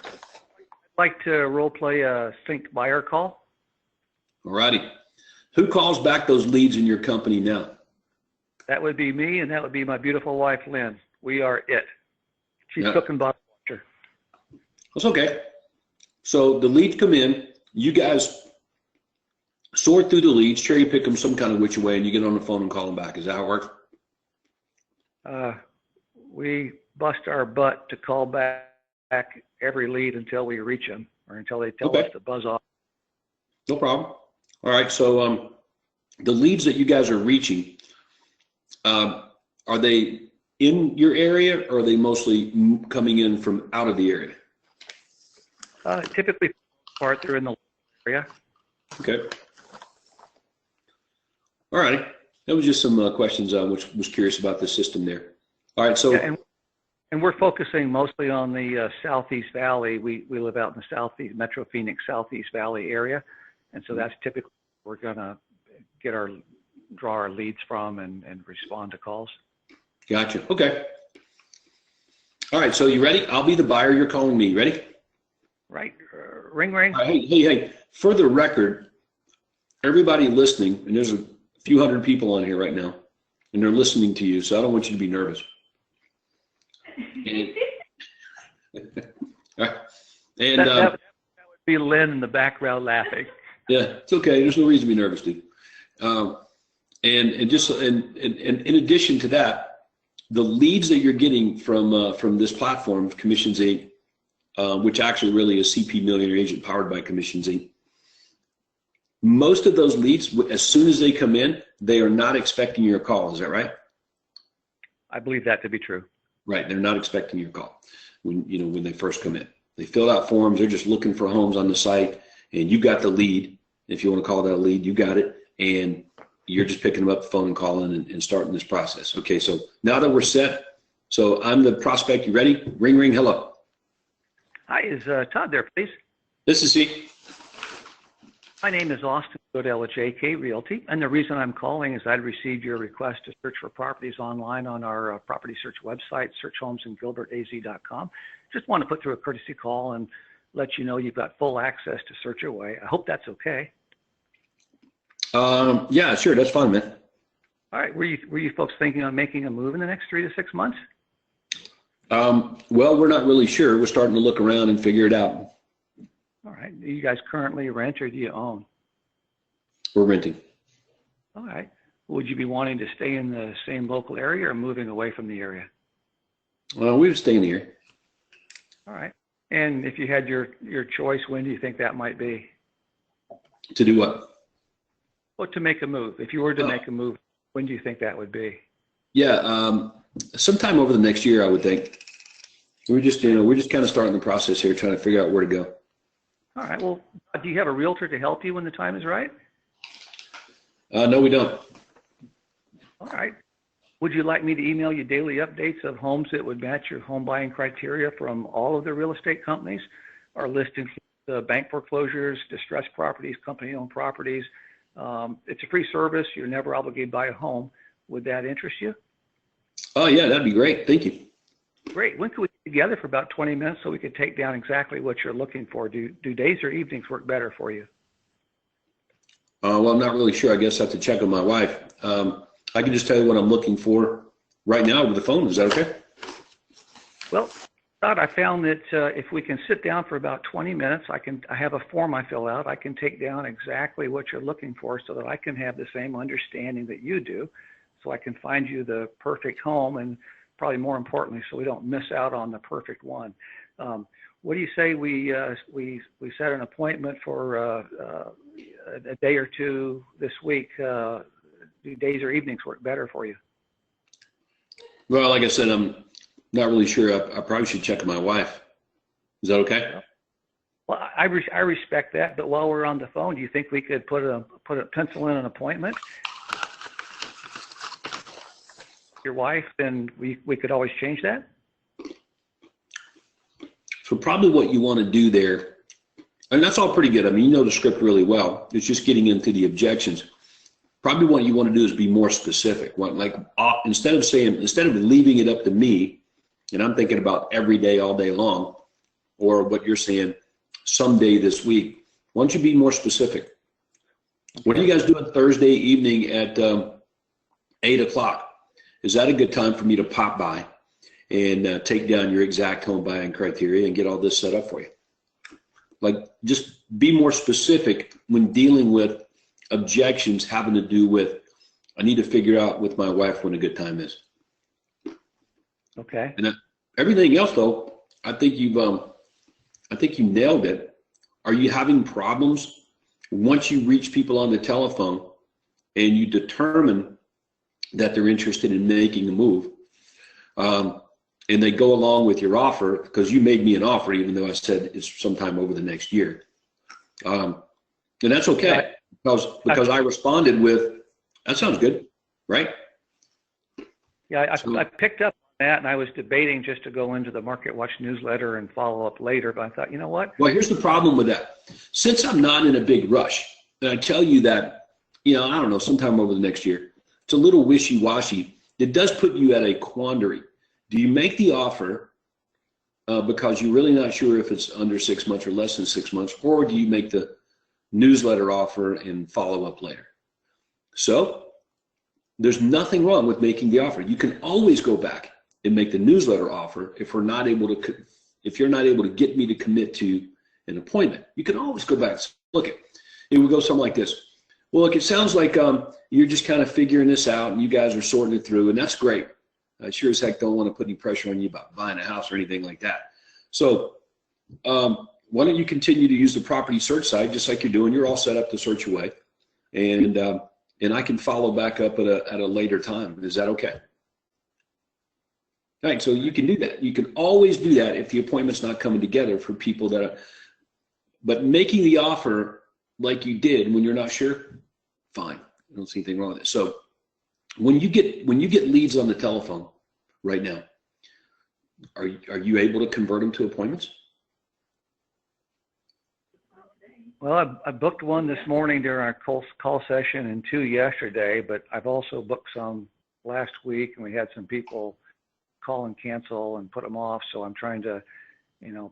I'd like to role play a sync buyer call. All righty. Who calls back those leads in your company now? That would be me, and that would be my beautiful wife, Lynn. We are it. She's Yeah. cooking bottle washer. That's okay. So the leads come in, you guys sort through the leads, cherry pick them some kind of which way, and you get on the phone and call them back. Is that how it works? We bust our butt to call back every lead until we reach them or until they tell Okay. us to buzz off. No problem. All right. So the leads that you guys are reaching, are they in your area, or are they mostly coming in from out of the area? Typically, part they're in the area. Okay. All righty. That was just some questions I was curious about the system there. All right. So. Yeah, and we're focusing mostly on the Southeast Valley. We live out in the Southeast, Metro Phoenix, Southeast Valley area. And so that's typically where we're going to draw our leads from and respond to calls. Gotcha. Okay. All right. So you ready? I'll be the buyer. You're calling me. Ready? Right. Ring, ring. All right, hey. For the record, everybody listening, and there's a few hundred people on here right now, and they're listening to you, so I don't want you to be nervous. That would be Lynn in the background laughing. Yeah, it's okay. There's no reason to be nervous, dude. And in addition to that, the leads that you're getting from this platform, Commissions Inc., which actually really is CP Millionaire Agent powered by Commissions Inc., most of those leads, as soon as they come in, they are not expecting your call. Is that right? I believe that to be true. Right. They're not expecting your call when they first come in. They filled out forms. They're just looking for homes on the site, and you got the lead. If you want to call that a lead, you got it, and you're just picking them up the phone and calling and starting this process. Okay. So now that we're set, so I'm the prospect. You ready? Ring, ring. Hello. Hi, is Todd there, please? This is he. My name is Austin Goodell at JK Realty, and the reason I'm calling is I'd received your request to search for properties online on our property search website, searchhomesingilbertaz.com. Just want to put through a courtesy call and let you know you've got full access to search away. I hope that's okay. Yeah, sure. That's fine, man. All right. Were you folks thinking on making a move in the next 3 to 6 months? Well, we're not really sure. We're starting to look around and figure it out. All right. Do you guys currently rent or do you own? We're renting. All right. Would you be wanting to stay in the same local area or moving away from the area? Well, we would stay in here. All right. And if you had your choice, when do you think that might be? To do what? Well, to make a move. If you were to make a move, when do you think that would be? Yeah, sometime over the next year, I would think. We're just kind of starting the process here, trying to figure out where to go. All right. Well, do you have a realtor to help you when the time is right? No, we don't. All right. Would you like me to email you daily updates of homes that would match your home buying criteria from all of the real estate companies? Our list includes bank foreclosures, distressed properties, company-owned properties. It's a free service. You're never obligated to buy a home. Would that interest you? Oh, yeah, that'd be great. Thank you. Great. When could we get together for about 20 minutes so we could take down exactly what you're looking for? Do days or evenings work better for you? Well, I'm not really sure. I guess I have to check on my wife. I can just tell you what I'm looking for right now over the phone. Is that okay? Well, Todd, I found that if we can sit down for about 20 minutes, I have a form I fill out. I can take down exactly what you're looking for so that I can have the same understanding that you do, so I can find you the perfect home, and probably more importantly, so we don't miss out on the perfect one. What do you say we set an appointment for a day or two this week? Do days or evenings work better for you? Well, like I said, I'm not really sure. I probably should check with my wife. Is that okay? Well, I respect that, but while we're on the phone, do you think we could put a pencil in an appointment? Your wife, then we could always change that? So probably what you want to do there, and that's all pretty good. I mean, you know the script really well. It's just getting into the objections. probably what you want to do is be more specific. Instead of leaving it up to me, and I'm thinking about every day, all day long, or what you're saying, someday this week, why don't you be more specific? What are you guys doing Thursday evening at 8 o'clock? Is that a good time for me to pop by and take down your exact home buying criteria and get all this set up for you? Like, just be more specific when dealing with objections having to do with, I need to figure out with my wife when a good time is. Okay. And everything else, though, I think you nailed it. Are you having problems once you reach people on the telephone and you determine that they're interested in making a move, and they go along with your offer, because you made me an offer, even though I said it's sometime over the next year, and that's okay, because I responded with, that sounds good, right? Yeah, I picked up on that, and I was debating just to go into the Market Watch newsletter and follow up later, but I thought, you know what? Well, here's the problem with that. Since I'm not in a big rush, and I tell you that, I don't know, sometime over the next year, it's a little wishy-washy. It does put you at a quandary. Do you make the offer because you're really not sure if it's under 6 months or less than 6 months, or do you make the newsletter offer and follow up later? So there's nothing wrong with making the offer. You can always go back and make the newsletter offer if you're not able to get me to commit to an appointment. You can always go back. Look, it would go something like this. Well, look, it sounds like you're just kind of figuring this out and you guys are sorting it through, and that's great. I sure as heck don't want to put any pressure on you about buying a house or anything like that. So why don't you continue to use the property search site just like you're doing? You're all set up to search away, and I can follow back up at a later time. Is that okay? All right, so you can do that. You can always do that if the appointment's not coming together for people that are, but making the offer like you did when you're not sure, fine. I don't see anything wrong with it. So when you get leads on the telephone right now, are you able to convert them to appointments? Well, I booked one this morning during our call session and 2 yesterday, but I've also booked some last week, and we had some people call and cancel and put them off. So I'm trying to,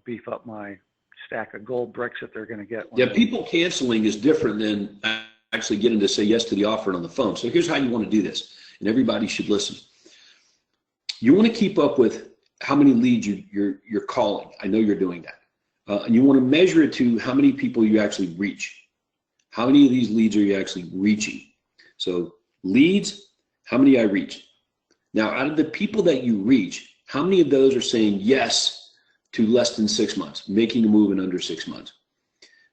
beef up my stack of gold bricks that they're going to get. Yeah, people canceling is different than actually getting to say yes to the offer on the phone. So here's how you want to do this, and everybody should listen. You want to keep up with how many leads you're calling. I know you're doing that. And you want to measure it to how many people you actually reach. How many of these leads are you actually reaching? So leads, how many I reach. Now, out of the people that you reach, how many of those are saying yes to less than 6 months, making a move in under 6 months?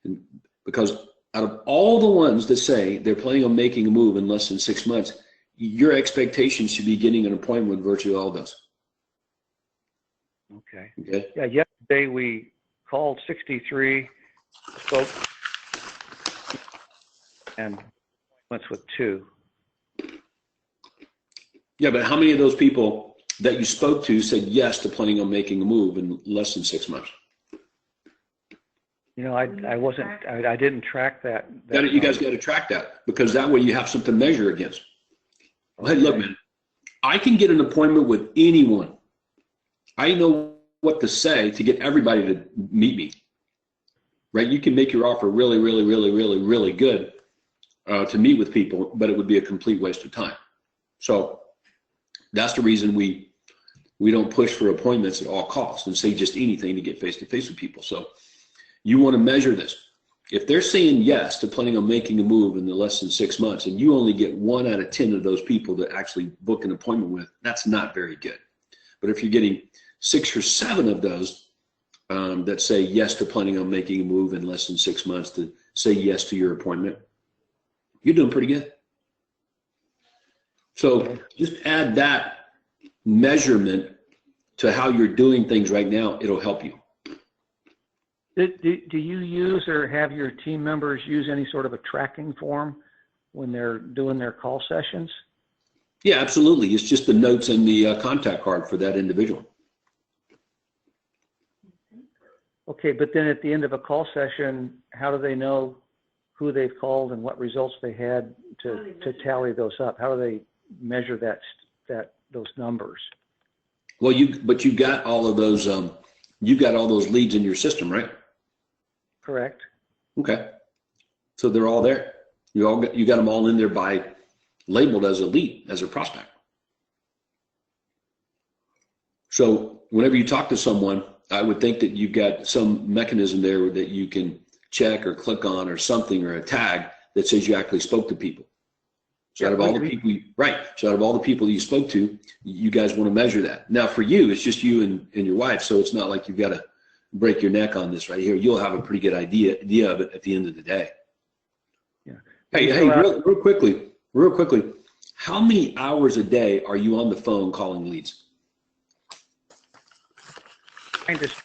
And because out of all the ones that say they're planning on making a move in less than 6 months, your expectation should be getting an appointment with virtually all those. Okay. Okay. Yeah, yesterday we called 63, spoke, and went with 2. Yeah, but how many of those people that you spoke to said yes to planning on making a move in less than 6 months? I didn't track that. You guys got to track that, because that way you have something to measure against. Okay. Hey, look, man, I can get an appointment with anyone. I know what to say to get everybody to meet me, right? You can make your offer really, really, really, really, really good to meet with people, but it would be a complete waste of time. So that's the reason we don't push for appointments at all costs and say just anything to get face-to-face with people. So you want to measure this. If they're saying yes to planning on making a move in the less than 6 months, and you only get 1 out of 10 of those people to actually book an appointment with, that's not very good. But if you're getting 6 or 7 of those that say yes to planning on making a move in less than 6 months to say yes to your appointment, you're doing pretty good. So just add that measurement to how you're doing things right now. It'll help you. Do you use or have your team members use any sort of a tracking form when they're doing their call sessions? Yeah, absolutely. It's just the notes and the contact card for that individual. Okay, but then at the end of a call session, how do they know who they've called and what results they had to tally those up? How do they measure those numbers? Well, you got all of those. You got all those leads in your system, right? Correct. Okay. So they're all there. You got them all in there by labeled as a lead, as a prospect. So whenever you talk to someone, I would think that you've got some mechanism there that you can check or click on or something, or a tag that says you actually spoke to people. So out of all the people, So out of all the people you spoke to, you guys want to measure that. Now for you, it's just you and your wife. So it's not like you've got to break your neck on this right here. You'll have a pretty good idea of it at the end of the day. Yeah. Hey, real quickly, how many hours a day are you on the phone calling leads? Just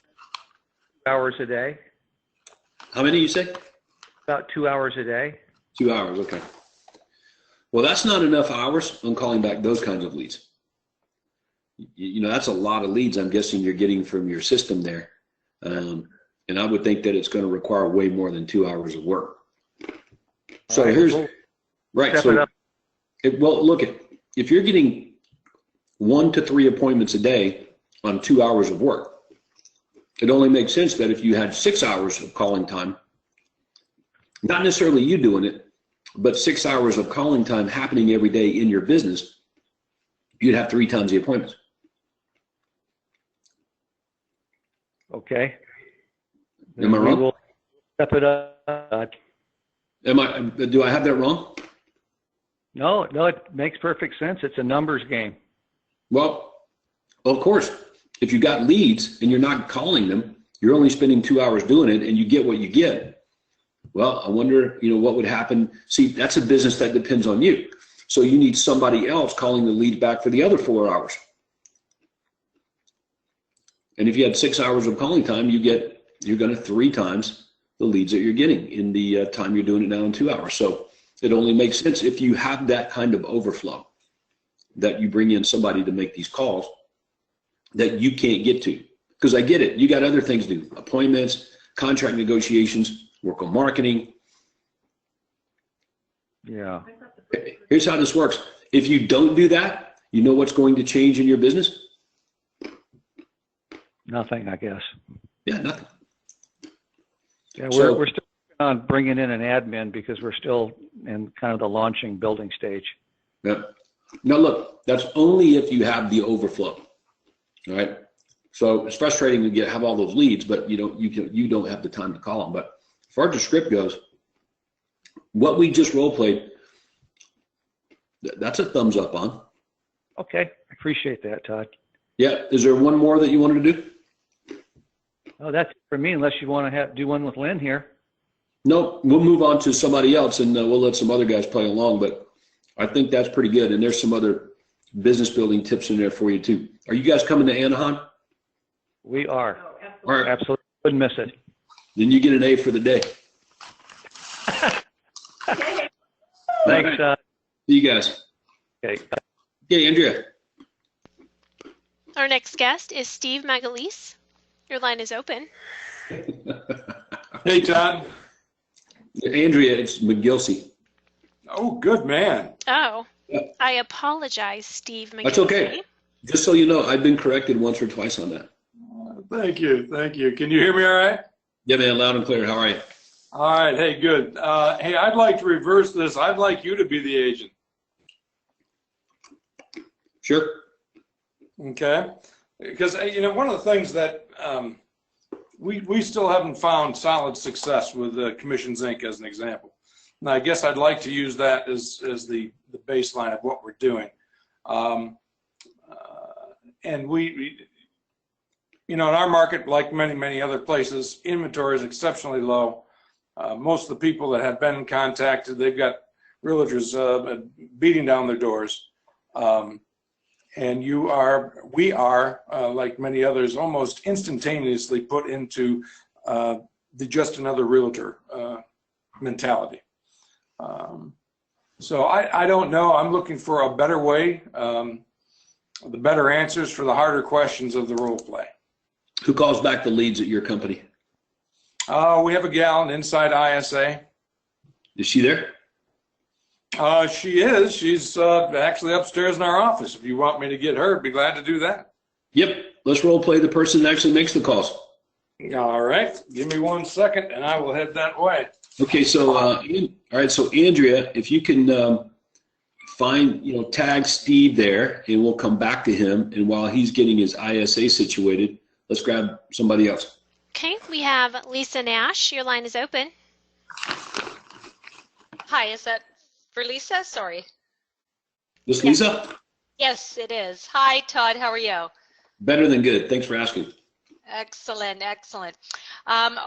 2 hours a day. How many you say? About 2 hours a day. 2 hours, okay. Well, that's not enough hours on calling back those kinds of leads. You know, that's a lot of leads I'm guessing you're getting from your system there. And I would think that it's going to require way more than 2 hours of work. So look, if you're getting 1 to 3 appointments a day on 2 hours of work, it only makes sense that if you had 6 hours of calling time, not necessarily you doing it, but 6 hours of calling time happening every day in your business, you'd have 3 times the appointments. Okay. Am I wrong? We'll step it up. Do I have that wrong? No, it makes perfect sense. It's a numbers game. Well, of course, if you got leads and you're not calling them, you're only spending 2 hours doing it and you get what you get. Well, I wonder, what would happen. See, that's a business that depends on you. So you need somebody else calling the lead back for the other 4 hours. And if you had 6 hours of calling time, you're going to 3 times the leads that you're getting in the time you're doing it now in 2 hours. So it only makes sense if you have that kind of overflow that you bring in somebody to make these calls that you can't get to. Because I get it. You got other things to do, appointments, contract negotiations, work on marketing. Yeah. Here's how this works. If you don't do that, you know what's going to change in your business? Nothing, I guess. Yeah, nothing. Yeah, we're still on bringing in an admin because we're still in kind of the launching building stage. Yeah. Now look, that's only if you have the overflow. All right. So it's frustrating to have all those leads, but you don't have the time to call them. But as far as the script goes, what we just role played, that's a thumbs up on. Okay, I appreciate that, Todd. Yeah. Is there one more that you wanted to do? Oh, that's for me. Unless you want to do one with Lynn here. No, we'll move on to somebody else, and we'll let some other guys play along. But I think that's pretty good. And there's some other business building tips in there for you too. Are you guys coming to Anaheim? We are. Oh, absolutely. All right. Absolutely. Couldn't miss it. Then you get an A for the day. Thanks. See you guys. Okay. Okay, Andrea. Our next guest is Steve Magalise. Your line is open. Hey, Todd. Andrea, it's McGilsey. Oh, good man. Oh, Yeah. I apologize, Steve Magalise. That's okay. Just so you know, I've been corrected once or twice on that. Thank you. Thank you. Can you hear me all right? Yeah, man, loud and clear. How are you? All right. Hey, good. Hey, I'd like to reverse this. I'd like you to be the agent. Sure. Okay. Because, one of the things that we still haven't found solid success with Commissions Inc. as an example. Now, I guess I'd like to use that as the baseline of what we're doing. And we in our market, like many, many other places, inventory is exceptionally low. Most of the people that have been contacted, they've got realtors beating down their doors. And we are, like many others, almost instantaneously put into the just another realtor mentality. So I don't know. I'm looking for a better way, the better answers for the harder questions of the role play. Who calls back the leads at your company? We have a gal inside ISA. Is she there? She is. She's actually upstairs in our office. If you want me to get her, I'd be glad to do that. Yep. Let's role play the person that actually makes the calls. All right. Give me 1 second, and I will head that way. Okay. So, all right. So, Andrea, if you can find, tag Steve there, and we'll come back to him. And while he's getting his ISA situated, let's grab somebody else. Okay, we have Lisa Nash. Your line is open. Hi, is that for Lisa? Sorry. This Lisa? Yes, it is. Hi, Todd. How are you? Better than good. Thanks for asking. Excellent, excellent.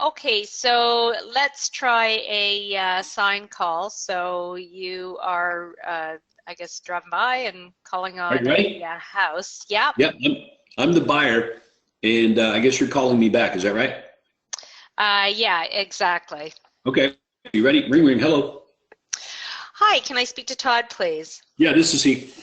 Okay, so let's try a sign call. So you are, I guess, driving by and calling on a house. Yeah. Yep. I'm the buyer, and I guess you're calling me back. Is that right? Yeah, exactly. Okay. You ready? Ring, ring. Hello. Hi, can I speak to Todd, please? Yeah, this is he.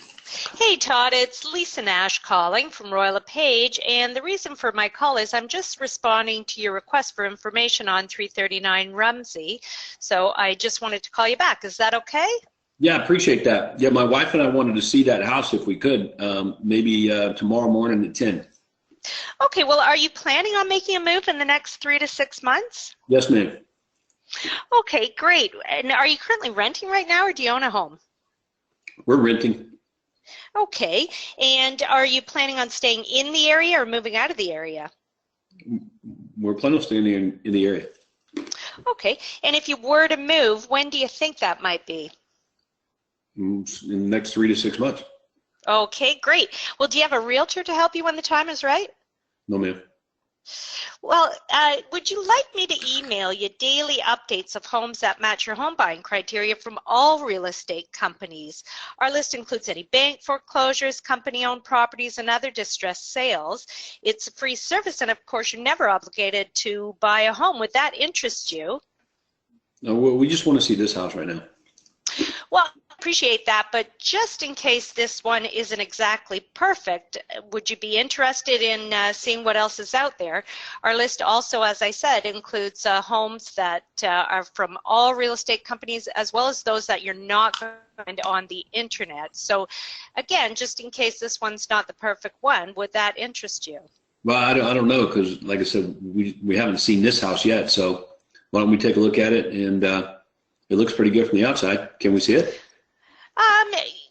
Hey, Todd, it's Lisa Nash calling from Royal LePage, and the reason for my call is I'm just responding to your request for information on 339 Rumsey, so I just wanted to call you back. Is that okay? Yeah, appreciate that. Yeah, my wife and I wanted to see that house if we could, maybe tomorrow morning at 10. Okay, well, are you planning on making a move in the next 3 to 6 months? Yes, ma'am. Okay, great. And are you currently renting right now, or do you own a home? We're renting. Okay, and are you planning on staying in the area or moving out of the area? We're planning on staying in the area. Okay, and if you were to move, when do you think that might be? In the next 3 to 6 months. Okay, great. Well, do you have a realtor to help you when the time is right? No, ma'am. Well, would you like me to email you daily updates of homes that match your home buying criteria from all real estate companies? Our list includes any bank foreclosures, company-owned properties, and other distressed sales. It's a free service, and of course, you're never obligated to buy a home. Would that interest you? No, we just want to see this house right now. Well, appreciate that, but just in case this one isn't exactly perfect, would you be interested in seeing what else is out there? Our list also, as I said, includes homes that are from all real estate companies, as well as those that you're not going to find on the internet. So again, just in case this one's not the perfect one, would that interest you? Well, I don't know, because like I said, we haven't seen this house yet, so why don't we take a look at it? And it looks pretty good from the outside. Can we see it?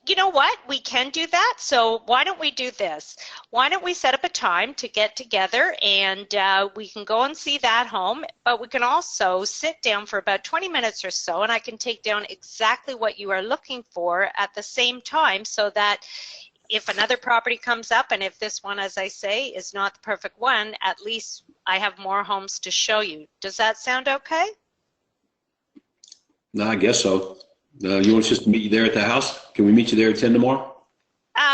You know what? We can do that. So why don't we do this? Why don't we set up a time to get together, and we can go and see that home, but we can also sit down for about 20 minutes or so, and I can take down exactly what you are looking for at the same time, so that if another property comes up, and if this one, as I say, is not the perfect one, at least I have more homes to show you. Does that sound okay? No, I guess so. You want us just to meet you there at the house? Can we meet you there at 10 tomorrow?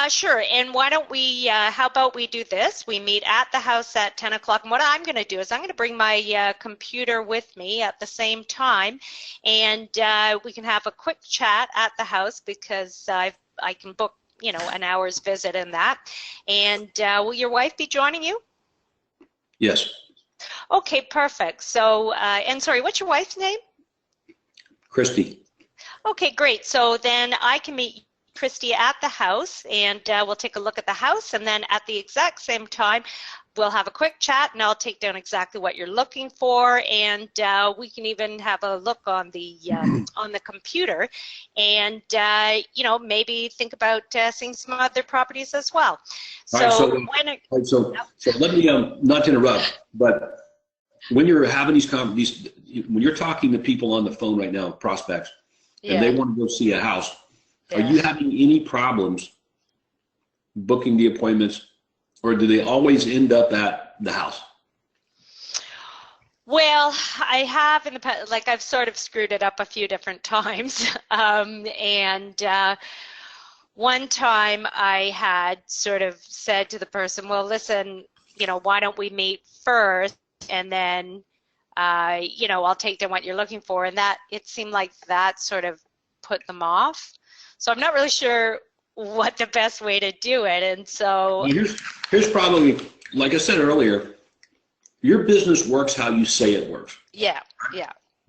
Sure. And why don't we, how about we do this? We meet at the house at 10 o'clock. And what I'm going to do is I'm going to bring my computer with me at the same time. And we can have a quick chat at the house, because I can book, an hour's visit in that. And will your wife be joining you? Yes. Okay, perfect. So, and sorry, what's your wife's name? Christy. Okay, great. So then I can meet Christy at the house, and we'll take a look at the house, and then at the exact same time, we'll have a quick chat, and I'll take down exactly what you're looking for, and we can even have a look on the computer, and maybe think about seeing some other properties as well. So let me not to interrupt, but when you're having when you're talking to people on the phone right now, prospects, and they want to go see a house, are you having any problems booking the appointments, or do they always end up at the house? Well, I have in the past, I've sort of screwed it up a few different times. One time I had sort of said to the person, well, listen, why don't we meet first, and then I'll take down what you're looking for, and that it seemed like that sort of put them off. So I'm not really sure what the best way to do it, and so well, here's probably, like I said earlier, your business works how you say it works. Yeah.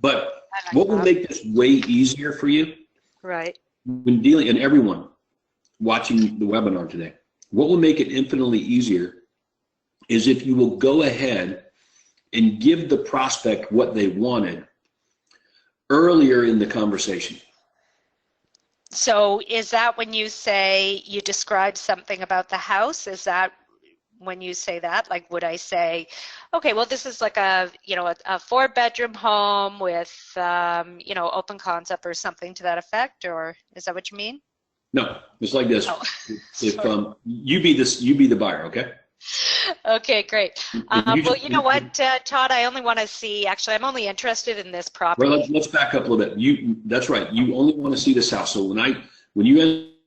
But what will make this way easier for you? Right. when dealing, and everyone watching the webinar today, what will make it infinitely easier is if you will go ahead and give the prospect what they wanted earlier in the conversation. So is that when you say you describe something about the house? Is that when you say that? Like, would I say, okay, well, this is like a, you know, a 4-bedroom home with, you know, open concept or something to that effect? Or is that what you mean? No, it's like this. Oh, If you be the buyer, okay? okay, great. And Well, you know what, Todd, I only want to see, actually, I'm only interested in this property. Well, let's back up a little bit. That's right. You only want to see this house. So when you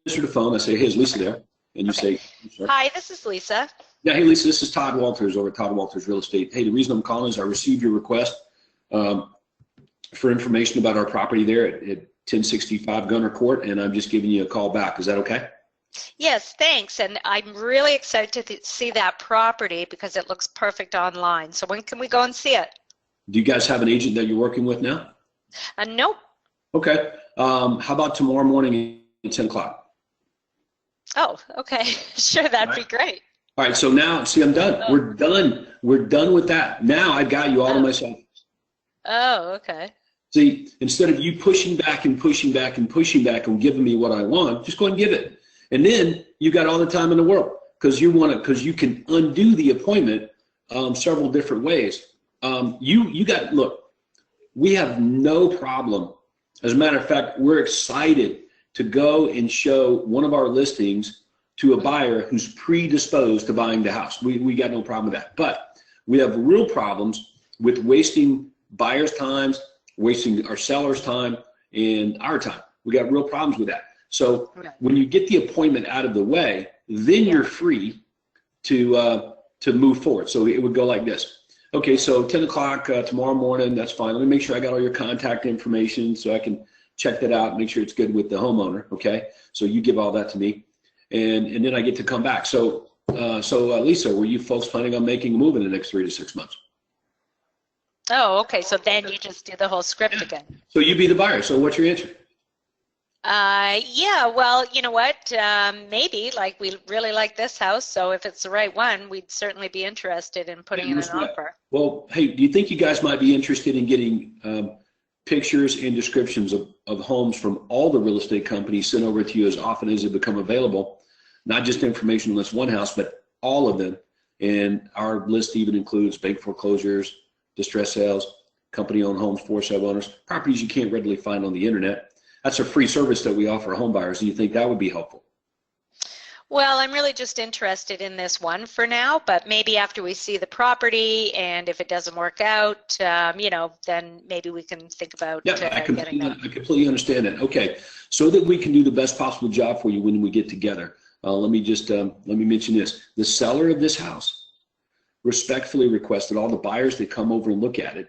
answer the phone, I say, hey, is Lisa there? And you Okay. say, Hi, this is Lisa. yeah, hey, Lisa, this is Todd Walters over at Todd Walters Real Estate. Hey, the reason I'm calling is I received your request for information about our property there at 1065 Gunner Court, and I'm just giving you a call back. Is that okay? Yes, thanks. And I'm really excited to see that property because it looks perfect online. So when can we go and see it? Do you guys have an agent that you're working with now? Nope. Okay. How about tomorrow morning at 10 o'clock? Oh, okay. Sure, that'd be great. All right, so now, see, I'm done. We're done. We're done with that. Now I've got you all to myself. Oh, okay. See, instead of you pushing back and pushing back and pushing back and giving me what I want, just go and give it. And then you got all the time in the world because you can undo the appointment several different ways. Look, we have no problem. As a matter of fact, we're excited to go and show one of our listings to a buyer who's predisposed to buying the house. We got no problem with that. But we have real problems with wasting buyers' times, wasting our sellers' time, and our time. We got real problems with that. So when you get the appointment out of the way, then you're free to move forward. So it would go like this. Okay, so 10 o'clock tomorrow morning, that's fine. Let me make sure I got all your contact information so I can check that out, make sure it's good with the homeowner, okay? So you give all that to me, and then I get to come back. So Lisa, were you folks planning on making a move in the next 3 to 6 months? Oh, okay. So then you just do the whole script again. So you be the buyer. So what's your answer? Yeah, well, you know what? Maybe, like, we really like this house, so if it's the right one, we'd certainly be interested in putting in an offer. Well, hey, do you think you guys might be interested in getting pictures and descriptions of homes from all the real estate companies sent over to you as often as they become available? Not just information on this one house, but all of them. And our list even includes bank foreclosures, distress sales, company-owned homes for sale owners, properties you can't readily find on the internet. That's a free service that we offer home buyers. Do you think that would be helpful? Well, I'm really just interested in this one for now, but maybe after we see the property and if it doesn't work out, you know, then maybe we can think about getting that. I completely understand that. Okay, so that we can do the best possible job for you when we get together, let me mention this. The seller of this house respectfully requested all the buyers that come over and look at it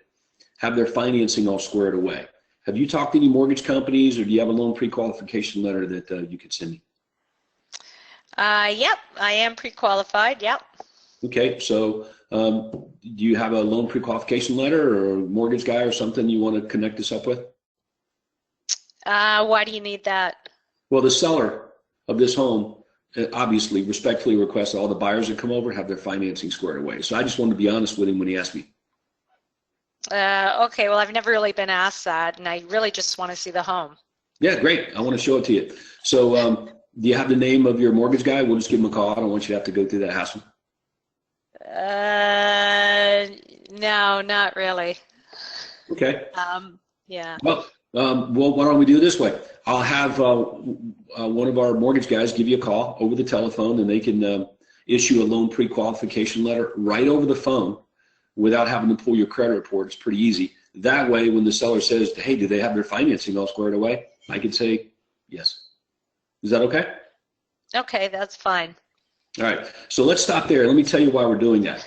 have their financing all squared away. Have you talked to any mortgage companies, or do you have a loan pre-qualification letter that you could send me? Yep, I am pre-qualified, yep. Okay, so do you have a loan pre-qualification letter or a mortgage guy or something you want to connect us up with? Why do you need that? Well, the seller of this home obviously respectfully requests all the buyers that come over have their financing squared away. So I just wanted to be honest with him when he asked me. Okay, well, I've never really been asked that, and I really just want to see the home. Yeah, great. I want to show it to you. So do you have the name of your mortgage guy? We'll just give him a call. I don't want you to have to go through that hassle. No, not really. Okay. Yeah. Well, why don't we do it this way? I'll have one of our mortgage guys give you a call over the telephone, and they can issue a loan pre-qualification letter right over the phone without having to pull your credit report. It's pretty easy. That way, when the seller says, hey, do they have their financing all squared away? I can say yes. Is that okay? Okay, that's fine. All right, so let's stop there. Let me tell you why we're doing that.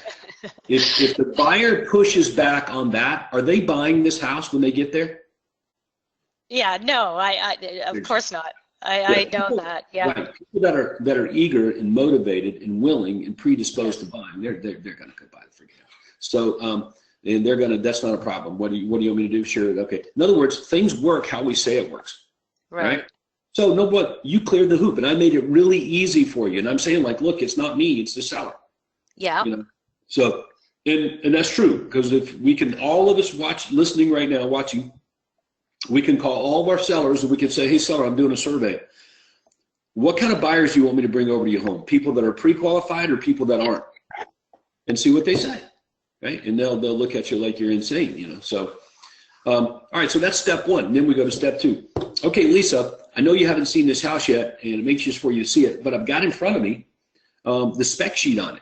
If the buyer pushes back on that, are they buying this house when they get there? Yeah, no, of course not. I know that. Yeah. Right. People that are eager and motivated and willing and predisposed to buying, they're going to go buy the freaking house. So and they're going to. That's not a problem. What do you want me to do? Sure. Okay. In other words, things work how we say it works. Right. So no, but you cleared the hoop, and I made it really easy for you. And I'm saying, like, look, it's not me, it's the seller. Yeah. You know, so and that's true, because if we can, all of us listening right now, watching, we can call all of our sellers and we can say, hey, seller, I'm doing a survey. What kind of buyers do you want me to bring over to your home? People that are pre-qualified or people that aren't? And see what they say, right? And they'll look at you like you're insane, you know. So, all right, so that's step one. And then we go to step two. Okay, Lisa, I know you haven't seen this house yet, and I'm anxious for you to see it, but I've got in front of me the spec sheet on it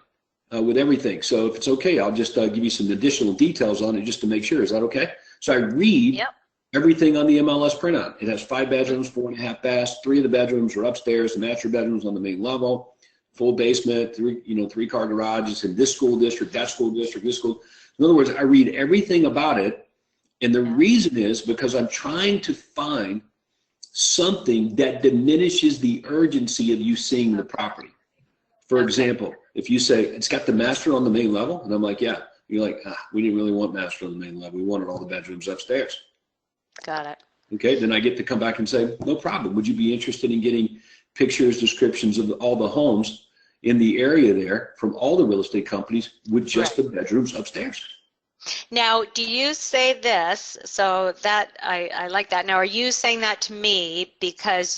with everything. So if it's okay, I'll just give you some additional details on it just to make sure. Is that okay? So I read everything on the MLS printout. It has 5 bedrooms, 4.5 baths. 3 of the bedrooms are upstairs. The master bedrooms on the main level. Full basement. 3-car garages in this school district, that school district, this school. In other words, I read everything about it, and the reason is because I'm trying to find something that diminishes the urgency of you seeing the property. For example, if you say it's got the master on the main level, and I'm like, yeah, you're like, we didn't really want master on the main level. We wanted all the bedrooms upstairs. Got it. Okay, then I get to come back and say, no problem. Would you be interested in getting pictures, descriptions of all the homes in the area there from all the real estate companies with just the bedrooms upstairs? Now, do you say this, so that I like that. Now, are you saying that to me because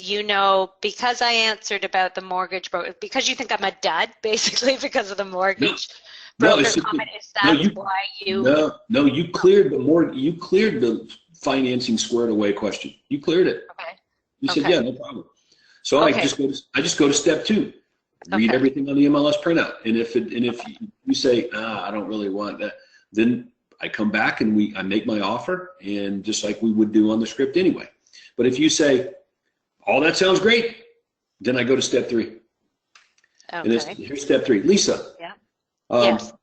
because I answered about the mortgage broker, because you think I'm a dud, basically, because of the mortgage broker comment? Is that why you? No, you cleared the financing squared away question. You cleared it. Okay. You said, yeah, no problem. So I just go to step 2. Read everything on the MLS printout. And if you say, I don't really want that, then I come back and I make my offer, and just like we would do on the script anyway. But if you say, all that sounds great, then I go to step 3. And here's step 3. Lisa, yes.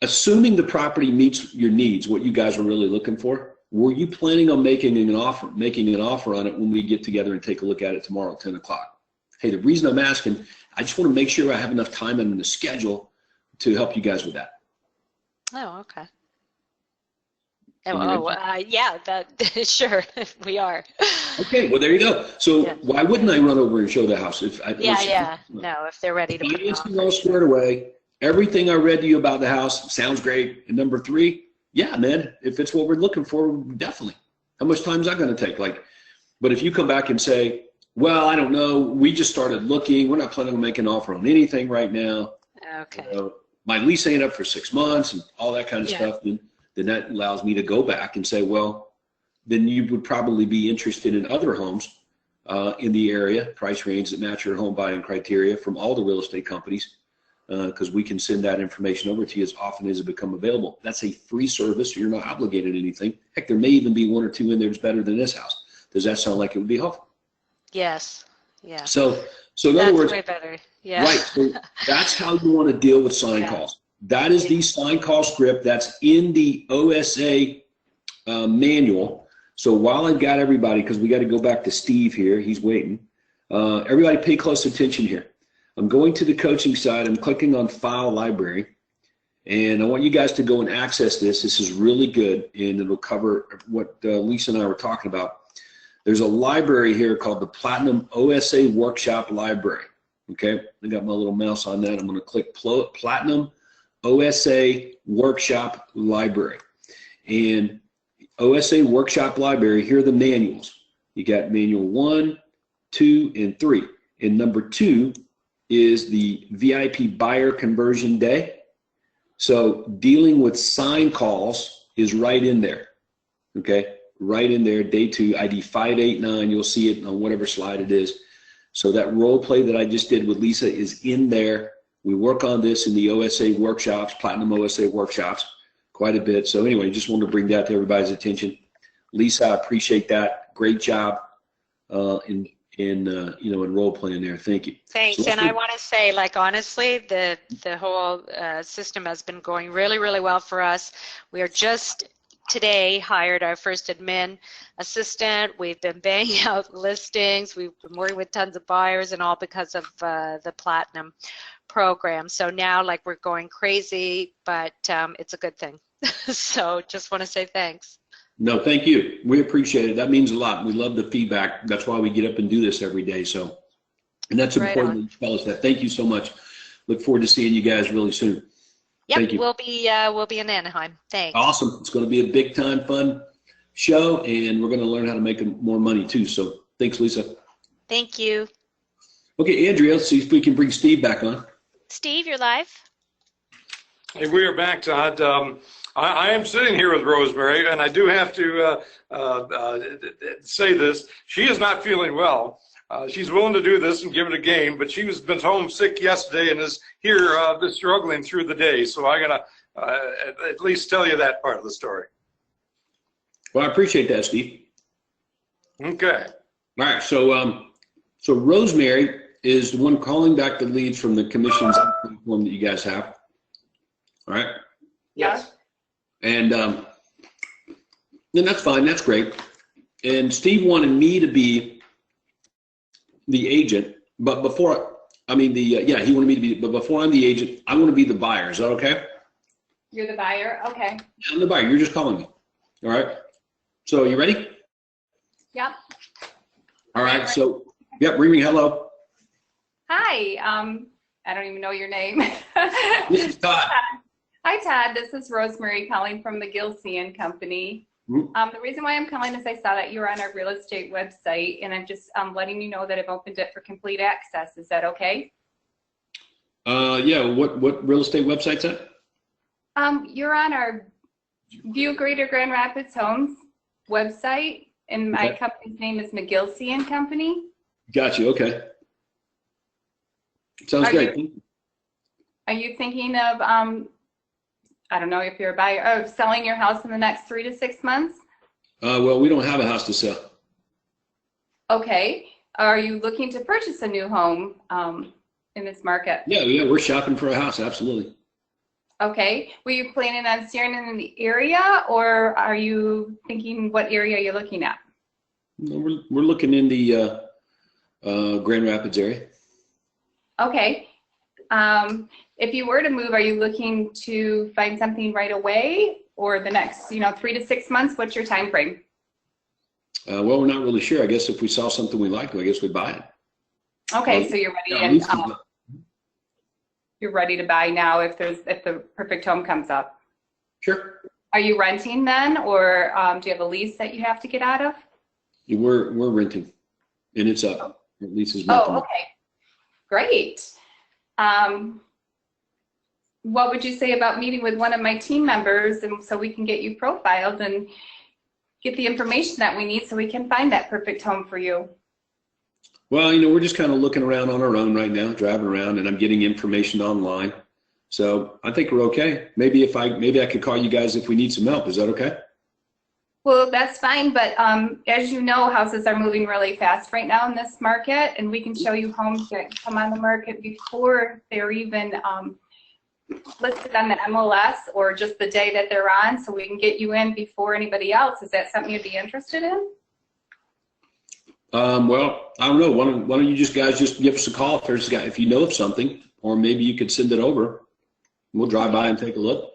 Assuming the property meets your needs, what you guys are really looking for, were you planning on making an offer on it when we get together and take a look at it tomorrow at 10 o'clock? Hey, the reason I'm asking, I just want to make sure I have enough time in the schedule to help you guys with that. Oh, okay. Sure, we are. Okay, well, there you go. So why wouldn't I run over and show the house? If they're ready to put it on. All squared away, everything I read to you about the house sounds great. And number 3, yeah, man, if it's what we're looking for, definitely. How much time is that going to take? But if you come back and say, well, I don't know, we just started looking, we're not planning on making an offer on anything right now. Okay. My lease ain't up for 6 months and all that kind of stuff. Then that allows me to go back and say, well, then you would probably be interested in other homes in the area, price range that match your home buying criteria from all the real estate companies, because we can send that information over to you as often as it becomes available. That's a free service. You're not obligated to anything. Heck, there may even be 1 or 2 in there that's better than this house. Does that sound like it would be helpful? Yes. Yeah. So in other words, way better. Yeah. Right. So that's how you want to deal with sign calls. That is the sign call script that's in the OSA manual. So while I've got everybody, because we got to go back to Steve here, he's waiting. Everybody pay close attention here. I'm going to the coaching side. I'm clicking on File Library. And I want you guys to go and access this. This is really good, and it'll cover what Lisa and I were talking about. There's a library here called the Platinum OSA Workshop Library. Okay, I got my little mouse on that. I'm going to click Platinum OSA Workshop Library. And OSA Workshop Library, here are the manuals. You got manual 1, 2, and 3. And number 2 is the VIP buyer conversion day. So dealing with sign calls is right in there. Okay, right in there, day 2, ID 589. You'll see it on whatever slide it is. So that role play that I just did with Lisa is in there. We work on this in the OSA workshops, Platinum OSA workshops, quite a bit. So anyway, just wanted to bring that to everybody's attention. Lisa, I appreciate that. Great job in role playing there. Thank you. Thanks. And I want to say, honestly, the whole system has been going really, really well for us. We are just today hired our first admin assistant. We've been banging out listings. We've been working with tons of buyers, and all because of the Platinum program. So now we're going crazy, but it's a good thing. So just want to say thanks. No, thank you. We appreciate it. That means a lot. We love the feedback. That's why we get up and do this every day. So, and that's Right important on. that you tell us that. Thank you so much. Look forward to seeing you guys really soon. Yep, Thank you. we'll be in Anaheim. Thanks. Awesome. It's going to be a big time fun show, and we're going to learn how to make more money too. So thanks, Lisa. Thank you. Okay, Andrea, let's see if we can bring Steve back on. Steve, you're live. Hey, we are back, Todd. I am sitting here with Rosemary, and I do have to say this. She is not feeling well. She's willing to do this and give it a game, but she was been home sick yesterday and is here struggling through the day. So I gotta at least tell you that part of the story. Well, I appreciate that, Steve. Okay. All right, so Rosemary is the one calling back the leads from the commission's form that you guys have. All right. Yes. And then that's fine. That's great. And Steve wanted me to be the agent, but before, I mean, yeah, he wanted me to be, but before I'm the agent, I want to be the buyer. Is that okay? You're the buyer? Okay. I'm the buyer. You're just calling me. All right. So you ready? Yep. All right. So, yep, ring me. Hello. Hi. I don't even know your name. This is Todd. Hi, Todd. This is Rosemary calling from the Gilsian Company. The reason why I'm calling is I saw that you were on our real estate website, and I'm just letting you know that I've opened it for complete access. Is that okay? Yeah. What real estate website's that? You're on our View Greater Grand Rapids Homes website, and my Okay. company's name is McGilsian Company. Got you. Okay. Sounds Are great. Are you thinking of, I don't know if you're a buyer, of selling your house in the next 3 to 6 months? Well, we don't have a house to sell. Okay. Are you looking to purchase a new home in this market? Yeah, we're shopping for a house. Absolutely. Okay. Were you planning on staying in the area, or are you thinking what area you're looking at? No, we're looking in the Grand Rapids area. Okay. If you were to move, are you looking to find something right away, or the next, 3 to 6 months? What's your time frame? Well, we're not really sure. I guess if we saw something we liked, I guess we'd buy it. Okay, so you're ready, Yeah, and you're ready to buy now if the perfect home comes up. Sure. Are you renting then, or do you have a lease that you have to get out of? We're renting, and it's up. At least it's Oh, okay. Great. What would you say about meeting with one of my team members, and so we can get you profiled and get the information that we need so we can find that perfect home for you? Well, we're just kind of looking around on our own right now, driving around, and I'm getting information online. So I think we're okay. Maybe I could call you guys if we need some help. Is that okay? Well, that's fine, but as you know, houses are moving really fast right now in this market, and we can show you homes that come on the market before they're even listed on the MLS, or just the day that they're on, so we can get you in before anybody else. Is that something you'd be interested in? Well, I don't know. Why don't you guys just give us a call if you know of something, or maybe you could send it over. We'll drive by and take a look.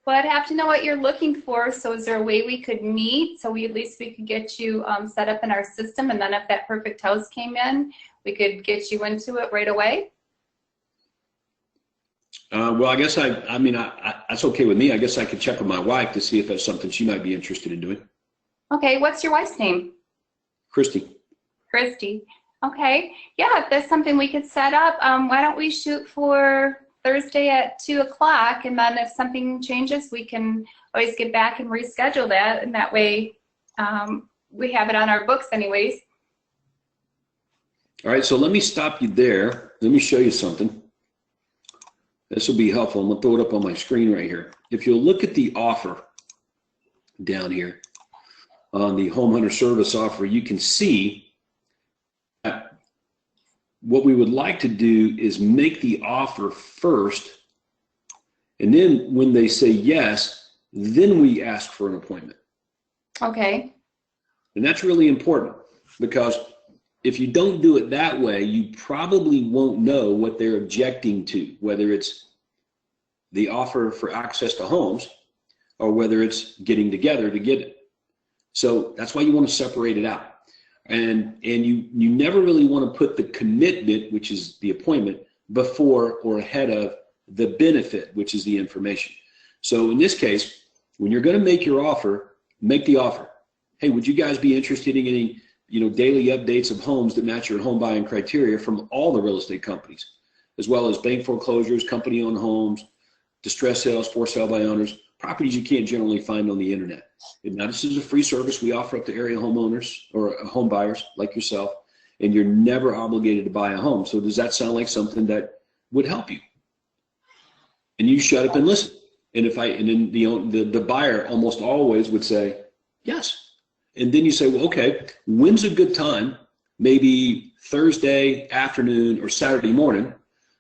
Well, I'd have to know what you're looking for. So is there a way we could meet so we could get you set up in our system, and then if that perfect house came in, we could get you into it right away? Well, I guess I mean, that's okay with me. I guess I could check with my wife to see if that's something she might be interested in doing. Okay, what's your wife's name? Christy. Christy. Okay, yeah, if that's something we could set up, why don't we shoot for Thursday at 2 o'clock, and then if something changes, we can always get back and reschedule that, and that way we have it on our books anyways. All right, so let me stop you there. Let me show you something. This will be helpful. I'm going to throw it up on my screen right here. If you'll look at the offer down here on the home hunter service offer, you can see that what we would like to do is make the offer first, and then when they say yes, then we ask for an appointment. Okay. And that's really important, because if you don't do it that way, you probably won't know what they're objecting to, whether it's the offer for access to homes or whether it's getting together to get it. So that's why you want to separate it out. And you never really want to put the commitment, which is the appointment, before or ahead of the benefit, which is the information. So in this case, when you're going to make your offer, make the offer. Hey, would you guys be interested in getting, daily updates of homes that match your home buying criteria from all the real estate companies, as well as bank foreclosures, company-owned homes, distress sales, for sale by owners, properties you can't generally find on the internet. And now this is a free service we offer up to area homeowners or home buyers like yourself, and you're never obligated to buy a home. So does that sound like something that would help you? And you shut up and listen. And then the buyer almost always would say, yes. And then you say, well, okay, when's a good time, maybe Thursday afternoon or Saturday morning,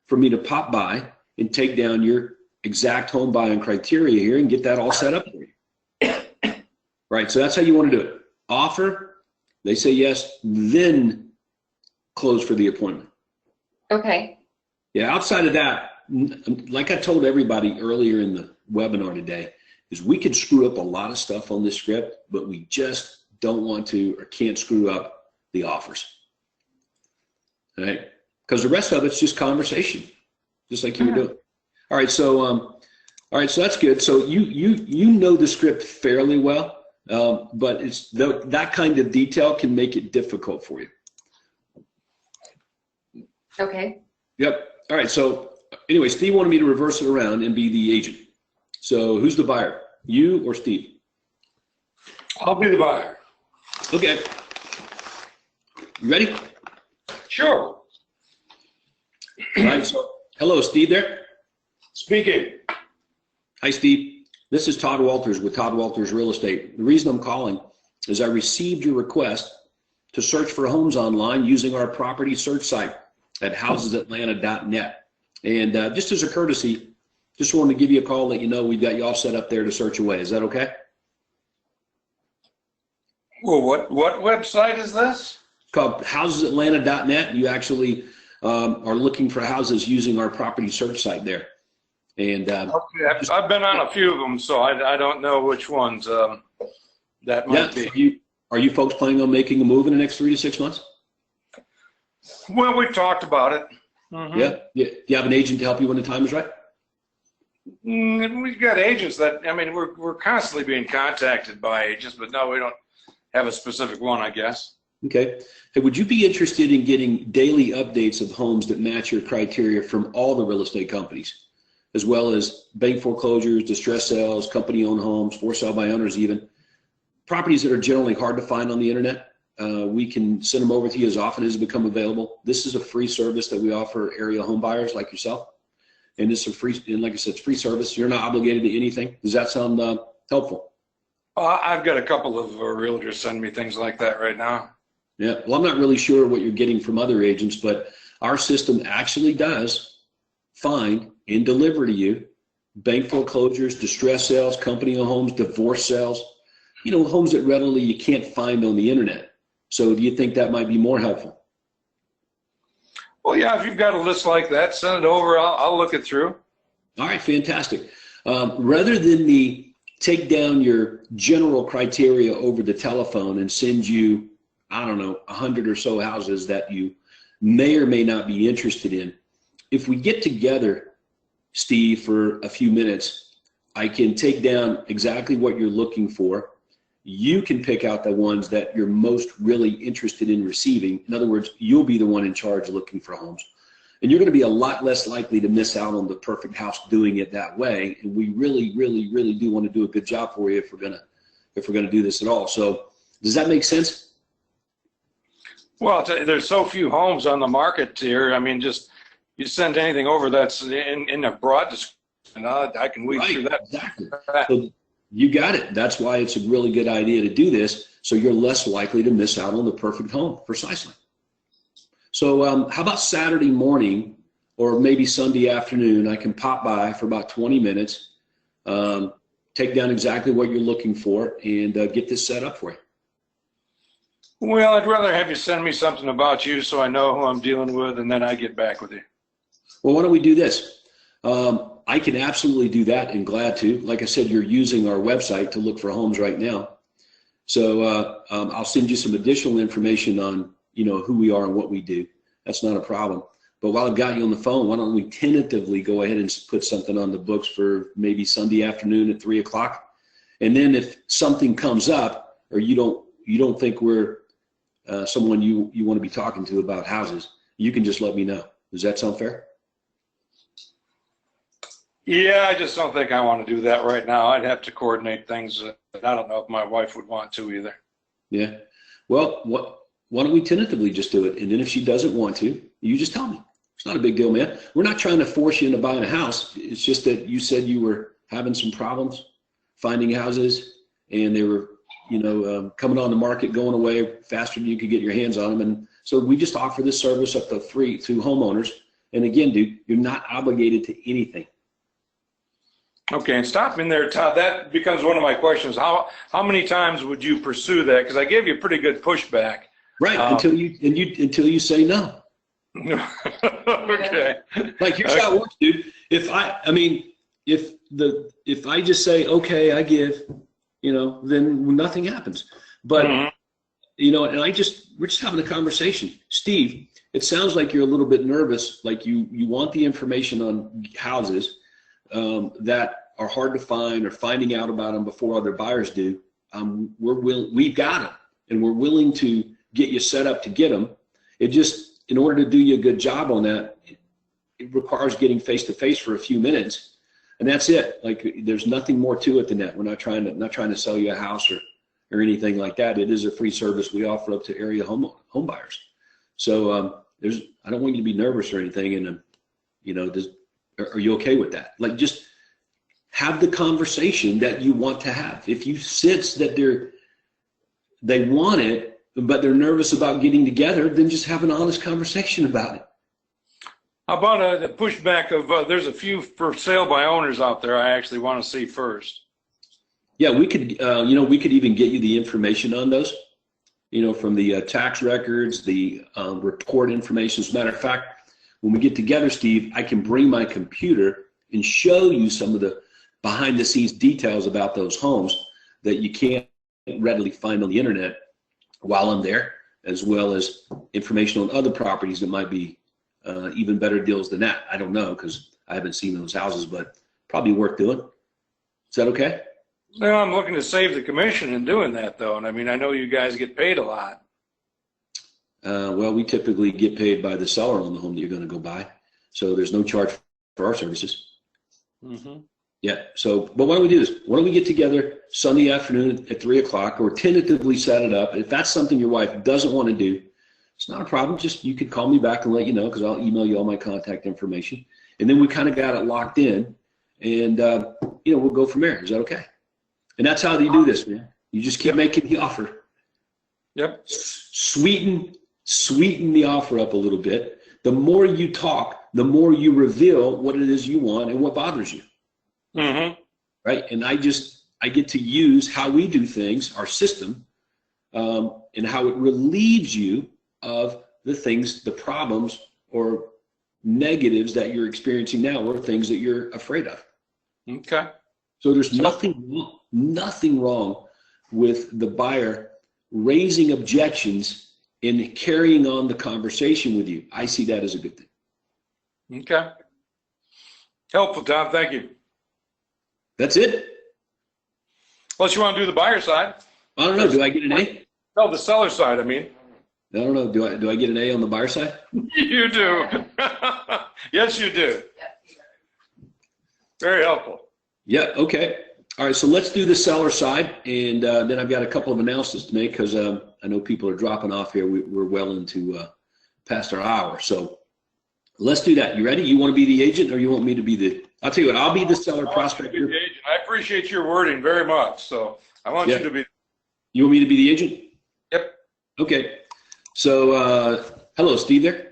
for me to pop by and take down your exact home buying criteria here and get that all set up for you. Right, so that's how you want to do it. Offer, they say yes, then close for the appointment. Okay. Yeah, outside of that, like I told everybody earlier in the webinar today, is we could screw up a lot of stuff on this script, but we just don't want to or can't screw up the offers. All right, because the rest of it's just conversation, just like you were doing. All right, so that's good. So you know the script fairly well, but it's that kind of detail can make it difficult for you. Okay. Yep. All right. So anyway, Steve wanted me to reverse it around and be the agent. So who's the buyer, you or Steve? I'll be the buyer. Okay. You ready? Sure. All right. So hello, Steve there. Speaking. Hi, Steve. This is Todd Walters with Todd Walters Real Estate. The reason I'm calling is I received your request to search for homes online using our property search site at housesatlanta.net. And just as a courtesy, just wanted to give you a call, let you know we've got you all set up there to search away. Is that okay? Well, what website is this? It's called housesatlanta.net. You actually are looking for houses using our property search site there. And Okay, I've been on a few of them, so I don't know which ones that might be. Are you folks planning on making a move in the next 3 to 6 months? Well, we talked about it. Mm-hmm. Yeah. Do you have an agent to help you when the time is right? We've got agents that, we're constantly being contacted by agents, but no, we don't have a specific one, I guess. Okay. Hey, would you be interested in getting daily updates of homes that match your criteria from all the real estate companies, as well as bank foreclosures, distress sales, company-owned homes, for sale by owners even, properties that are generally hard to find on the internet? We can send them over to you as often as they become available. This is a free service that we offer area home buyers like yourself. And it's a free, and like I said, it's free service. You're not obligated to anything. Does that sound helpful? I've got a couple of realtors send me things like that right now. Yeah, well, I'm not really sure what you're getting from other agents, but our system actually does find and deliver to you bank foreclosures, distress sales, company-owned homes, divorce sales, homes that readily you can't find on the internet. So do you think that might be more helpful? Well, yeah, if you've got a list like that, send it over. I'll look it through. All right, fantastic. Rather than me take down your general criteria over the telephone and send you, 100 or so houses that you may or may not be interested in, if we get together, Steve, for a few minutes, I can take down exactly what you're looking for. You can pick out the ones that you're most really interested in receiving. In other words, you'll be the one in charge looking for homes. And you're going to be a lot less likely to miss out on the perfect house doing it that way. And we really, really, really do want to do a good job for you if we're going to do this at all. So does that make sense? Well, there's so few homes on the market here. Just you send anything over that's in a broad description, I can weed through that. Exactly. So you got it. That's why it's a really good idea to do this, so you're less likely to miss out on the perfect home, precisely. So how about Saturday morning or maybe Sunday afternoon? I can pop by for about 20 minutes, take down exactly what you're looking for, and get this set up for you. Well, I'd rather have you send me something about you so I know who I'm dealing with, and then I get back with you. Well, why don't we do this? I can absolutely do that and glad to. Like I said, you're using our website to look for homes right now. So I'll send you some additional information on, who we are and what we do. That's not a problem. But while I've got you on the phone, why don't we tentatively go ahead and put something on the books for maybe Sunday afternoon at 3 o'clock? And then if something comes up, or you don't think we're someone you want to be talking to about houses, you can just let me know. Does that sound fair? Yeah, I just don't think I want to do that right now. I'd have to coordinate things that I don't know if my wife would want to either. Yeah. Well, why don't we tentatively just do it? And then if she doesn't want to, you just tell me. It's not a big deal, man. We're not trying to force you into buying a house. It's just that you said you were having some problems finding houses, and they were, coming on the market, going away faster than you could get your hands on them. And so we just offer this service up to free to homeowners. And again, dude, you're not obligated to anything. Okay, and stop in there, Todd. That becomes one of my questions. How many times would you pursue that? Because I gave you pretty good pushback. Right, until you say no. Okay. Like, here's how it works, dude. If I just say, okay, I give, then nothing happens. But and we're just having a conversation. Steve, it sounds like you're a little bit nervous, like you want the information on houses that are hard to find, or finding out about them before other buyers do. We've got them, and we're willing to get you set up to get them. It just, in order to do you a good job on that, it requires getting face to face for a few minutes, and that's it. Like, there's nothing more to it than that. We're not trying to sell you a house or anything like that. It is a free service we offer up to area home buyers. So I don't want you to be nervous or anything. And are you okay with that? Like, just have the conversation that you want to have. If you sense that they want it, but they're nervous about getting together, then just have an honest conversation about it. How about the pushback of there's a few for sale by owners out there I actually want to see first? Yeah, we could even get you the information on those, from the tax records, the report information. As a matter of fact, when we get together, Steve, I can bring my computer and show you some of the behind the scenes details about those homes that you can't readily find on the internet while I'm there, as well as information on other properties that might be even better deals than that. I don't know, because I haven't seen those houses, but probably worth doing. Is that okay? Well, I'm looking to save the commission in doing that, though. And I know you guys get paid a lot. Well, we typically get paid by the seller on the home that you're going to go buy. So there's no charge for our services. Mm-hmm. Yeah. So, but why don't we do this? Why don't we get together Sunday afternoon at 3 o'clock, or tentatively set it up? If that's something your wife doesn't want to do, it's not a problem. Just, you could call me back and let you know, because I'll email you all my contact information. And then we kind of got it locked in, and, we'll go from there. Is that okay? And that's how you do this, man. You just keep making the offer. Yep. Sweeten the offer up a little bit. The more you talk, the more you reveal what it is you want and what bothers you. Mm-hmm. Right? And I get to use how we do things, our system, and how it relieves you of the things, the problems or negatives that you're experiencing now, or things that you're afraid of. Okay. So there's nothing wrong with the buyer raising objections and carrying on the conversation with you. I see that as a good thing. Okay. Helpful, Tom. Thank you. That's it. Unless you want to do the buyer side. I don't know. Do I get an A? No, the seller side, I mean. I don't know. Do I get an A on the buyer side? You do. Yes, you do. Very helpful. Yeah. Okay. All right. So let's do the seller side, and then I've got a couple of announcements to make, because I know people are dropping off here. We're well into past our hour. So let's do that. You ready? You want to be the agent, or you want me to be the? I'll tell you what. I'll be the seller prospector. I appreciate your wording very much. So I want you to be. You want me to be the agent? Yep. Okay. So hello, Steve there.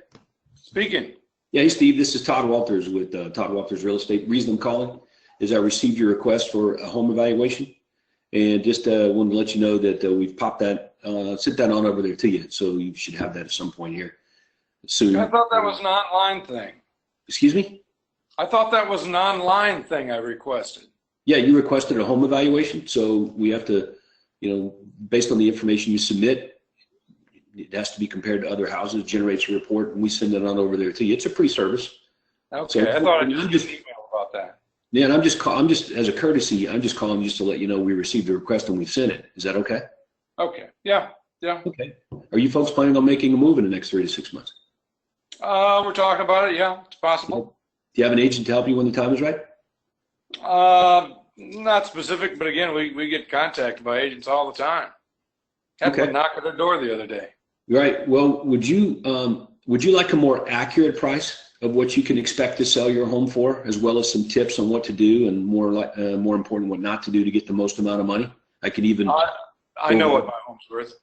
Speaking. Yeah, hey, Steve. This is Todd Walters with Todd Walters Real Estate. The reason I'm calling is I received your request for a home evaluation, and just wanted to let you know that we've popped that, sent that on over there to you. So you should have that at some point here soon. I thought that was an online thing. Excuse me? I thought that was an online thing I requested. Yeah, you requested a home evaluation, so we have to based on the information you submit, it has to be compared to other houses, generates a report, and we send it on over there to you. It's a free service. Okay, So I thought I'm I just emailed about that. Yeah, and I'm just as a courtesy, I'm just calling just to let you know we received the request and we've sent it. Is that okay? Okay, yeah. Okay. Are you folks planning on making a move in the next 3 to 6 months? We're talking about it. Yeah, it's possible. Do you have an agent to help you when the time is right? Not specific, but again, we get contacted by agents all the time. Had Okay. to knock at their door the other day. Right. Well, would you like a more accurate price of what you can expect to sell your home for, as well as some tips on what to do and more important, what not to do to get the most amount of money? I could even. I know what my home's worth.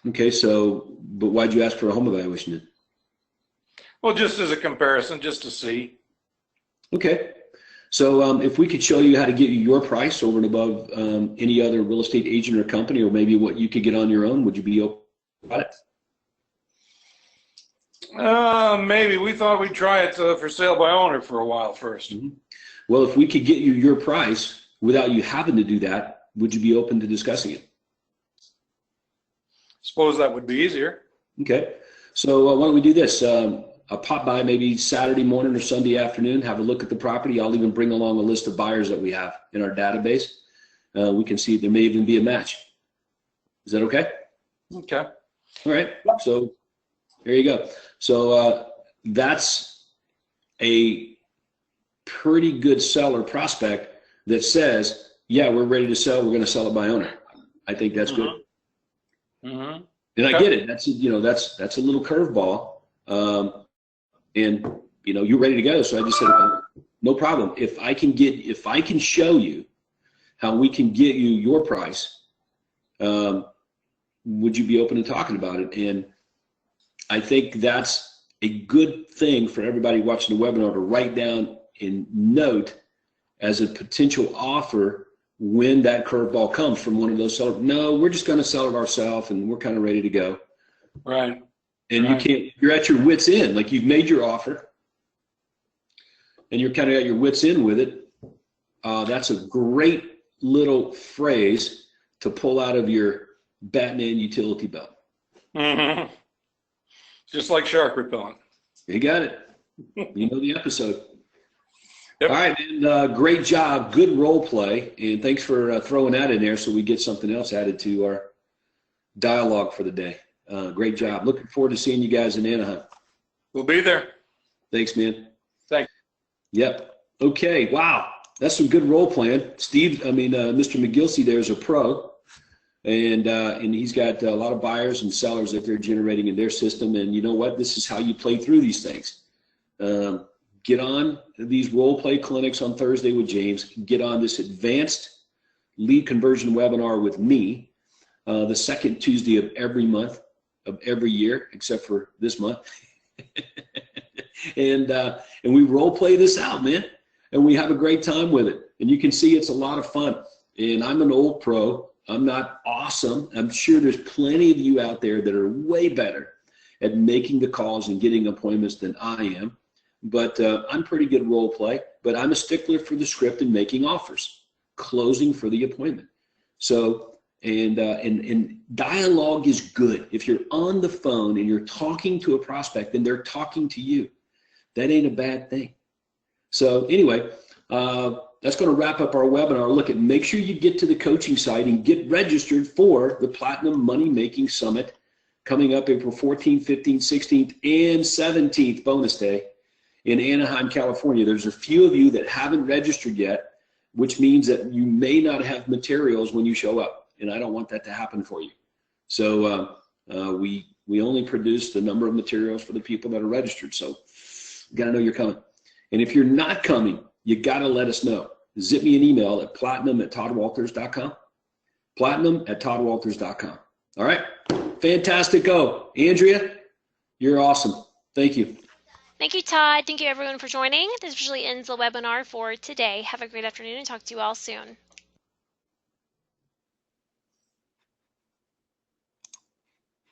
Okay. But why'd you ask for a home evaluation then? Well, just as a comparison, just to see. Okay. So if we could show you how to get you your price over and above any other real estate agent or company, or maybe what you could get on your own, would you be open about it? Maybe. We thought we'd try it for sale by owner for a while first. Mm-hmm. Well, if we could get you your price without you having to do that, would you be open to discussing it? Suppose that would be easier. Okay. So why don't we do this? I'll pop by maybe Saturday morning or Sunday afternoon, have a look at the property. I'll even bring along a list of buyers that we have in our database. We can see if there may even be a match. Is that okay? Okay. All right. So there you go. So that's a pretty good seller prospect that says, yeah, we're ready to sell. We're going to sell it by owner. I think that's good. Mm-hmm. And I get it. That's a little curveball. And you're ready to go. So I just said, no problem. If I can show you how we can get you your price, would you be open to talking about it? And I think that's a good thing for everybody watching the webinar to write down and note as a potential offer when that curveball comes from one of those sellers. No, we're just going to sell it ourselves and we're kind of ready to go. Right. And right. You're at your wit's end. Like, you've made your offer and you're kind of at your wit's end with it. That's a great little phrase to pull out of your Batman utility belt. Mm-hmm. Just like shark repellent. You got it. You know the episode. Yep. All right, man. Great job. Good role play. And thanks for throwing that in there so we get something else added to our dialogue for the day. Great job. Looking forward to seeing you guys in Anaheim. We'll be there. Thanks, man. Thanks. Yep. Okay. Wow. That's some good role playing. Mr. McGilsey there is a pro, and he's got a lot of buyers and sellers that they're generating in their system. And you know what? This is how you play through these things. Get on these role play clinics on Thursday with James. Get on this advanced lead conversion webinar with me the second Tuesday of every month of every year, except for this month. and we role play this out, man. And we have a great time with it. And you can see it's a lot of fun. And I'm an old pro. I'm not awesome. I'm sure there's plenty of you out there that are way better at making the calls and getting appointments than I am. But I'm pretty good role play. But I'm a stickler for the script and making offers, closing for the appointment. So, and dialogue is good. If you're on the phone and you're talking to a prospect and they're talking to you, that ain't a bad thing. So anyway, that's going to wrap up our webinar. Look, make sure you get to the coaching site and get registered for the Platinum Money Making Summit coming up April 14th, 15th, 16th, and 17th, bonus day, in Anaheim, California. There's a few of you that haven't registered yet, which means that you may not have materials when you show up, and I don't want that to happen for you. So we only produce the number of materials for the people that are registered. So you got to know you're coming. And if you're not coming, you got to let us know. Zip me an email at platinum@toddwalters.com. Platinum@toddwalters.com. All right. Fantastic. Go. Andrea, you're awesome. Thank you. Thank you, Todd. Thank you, everyone, for joining. This officially ends the webinar for today. Have a great afternoon and talk to you all soon.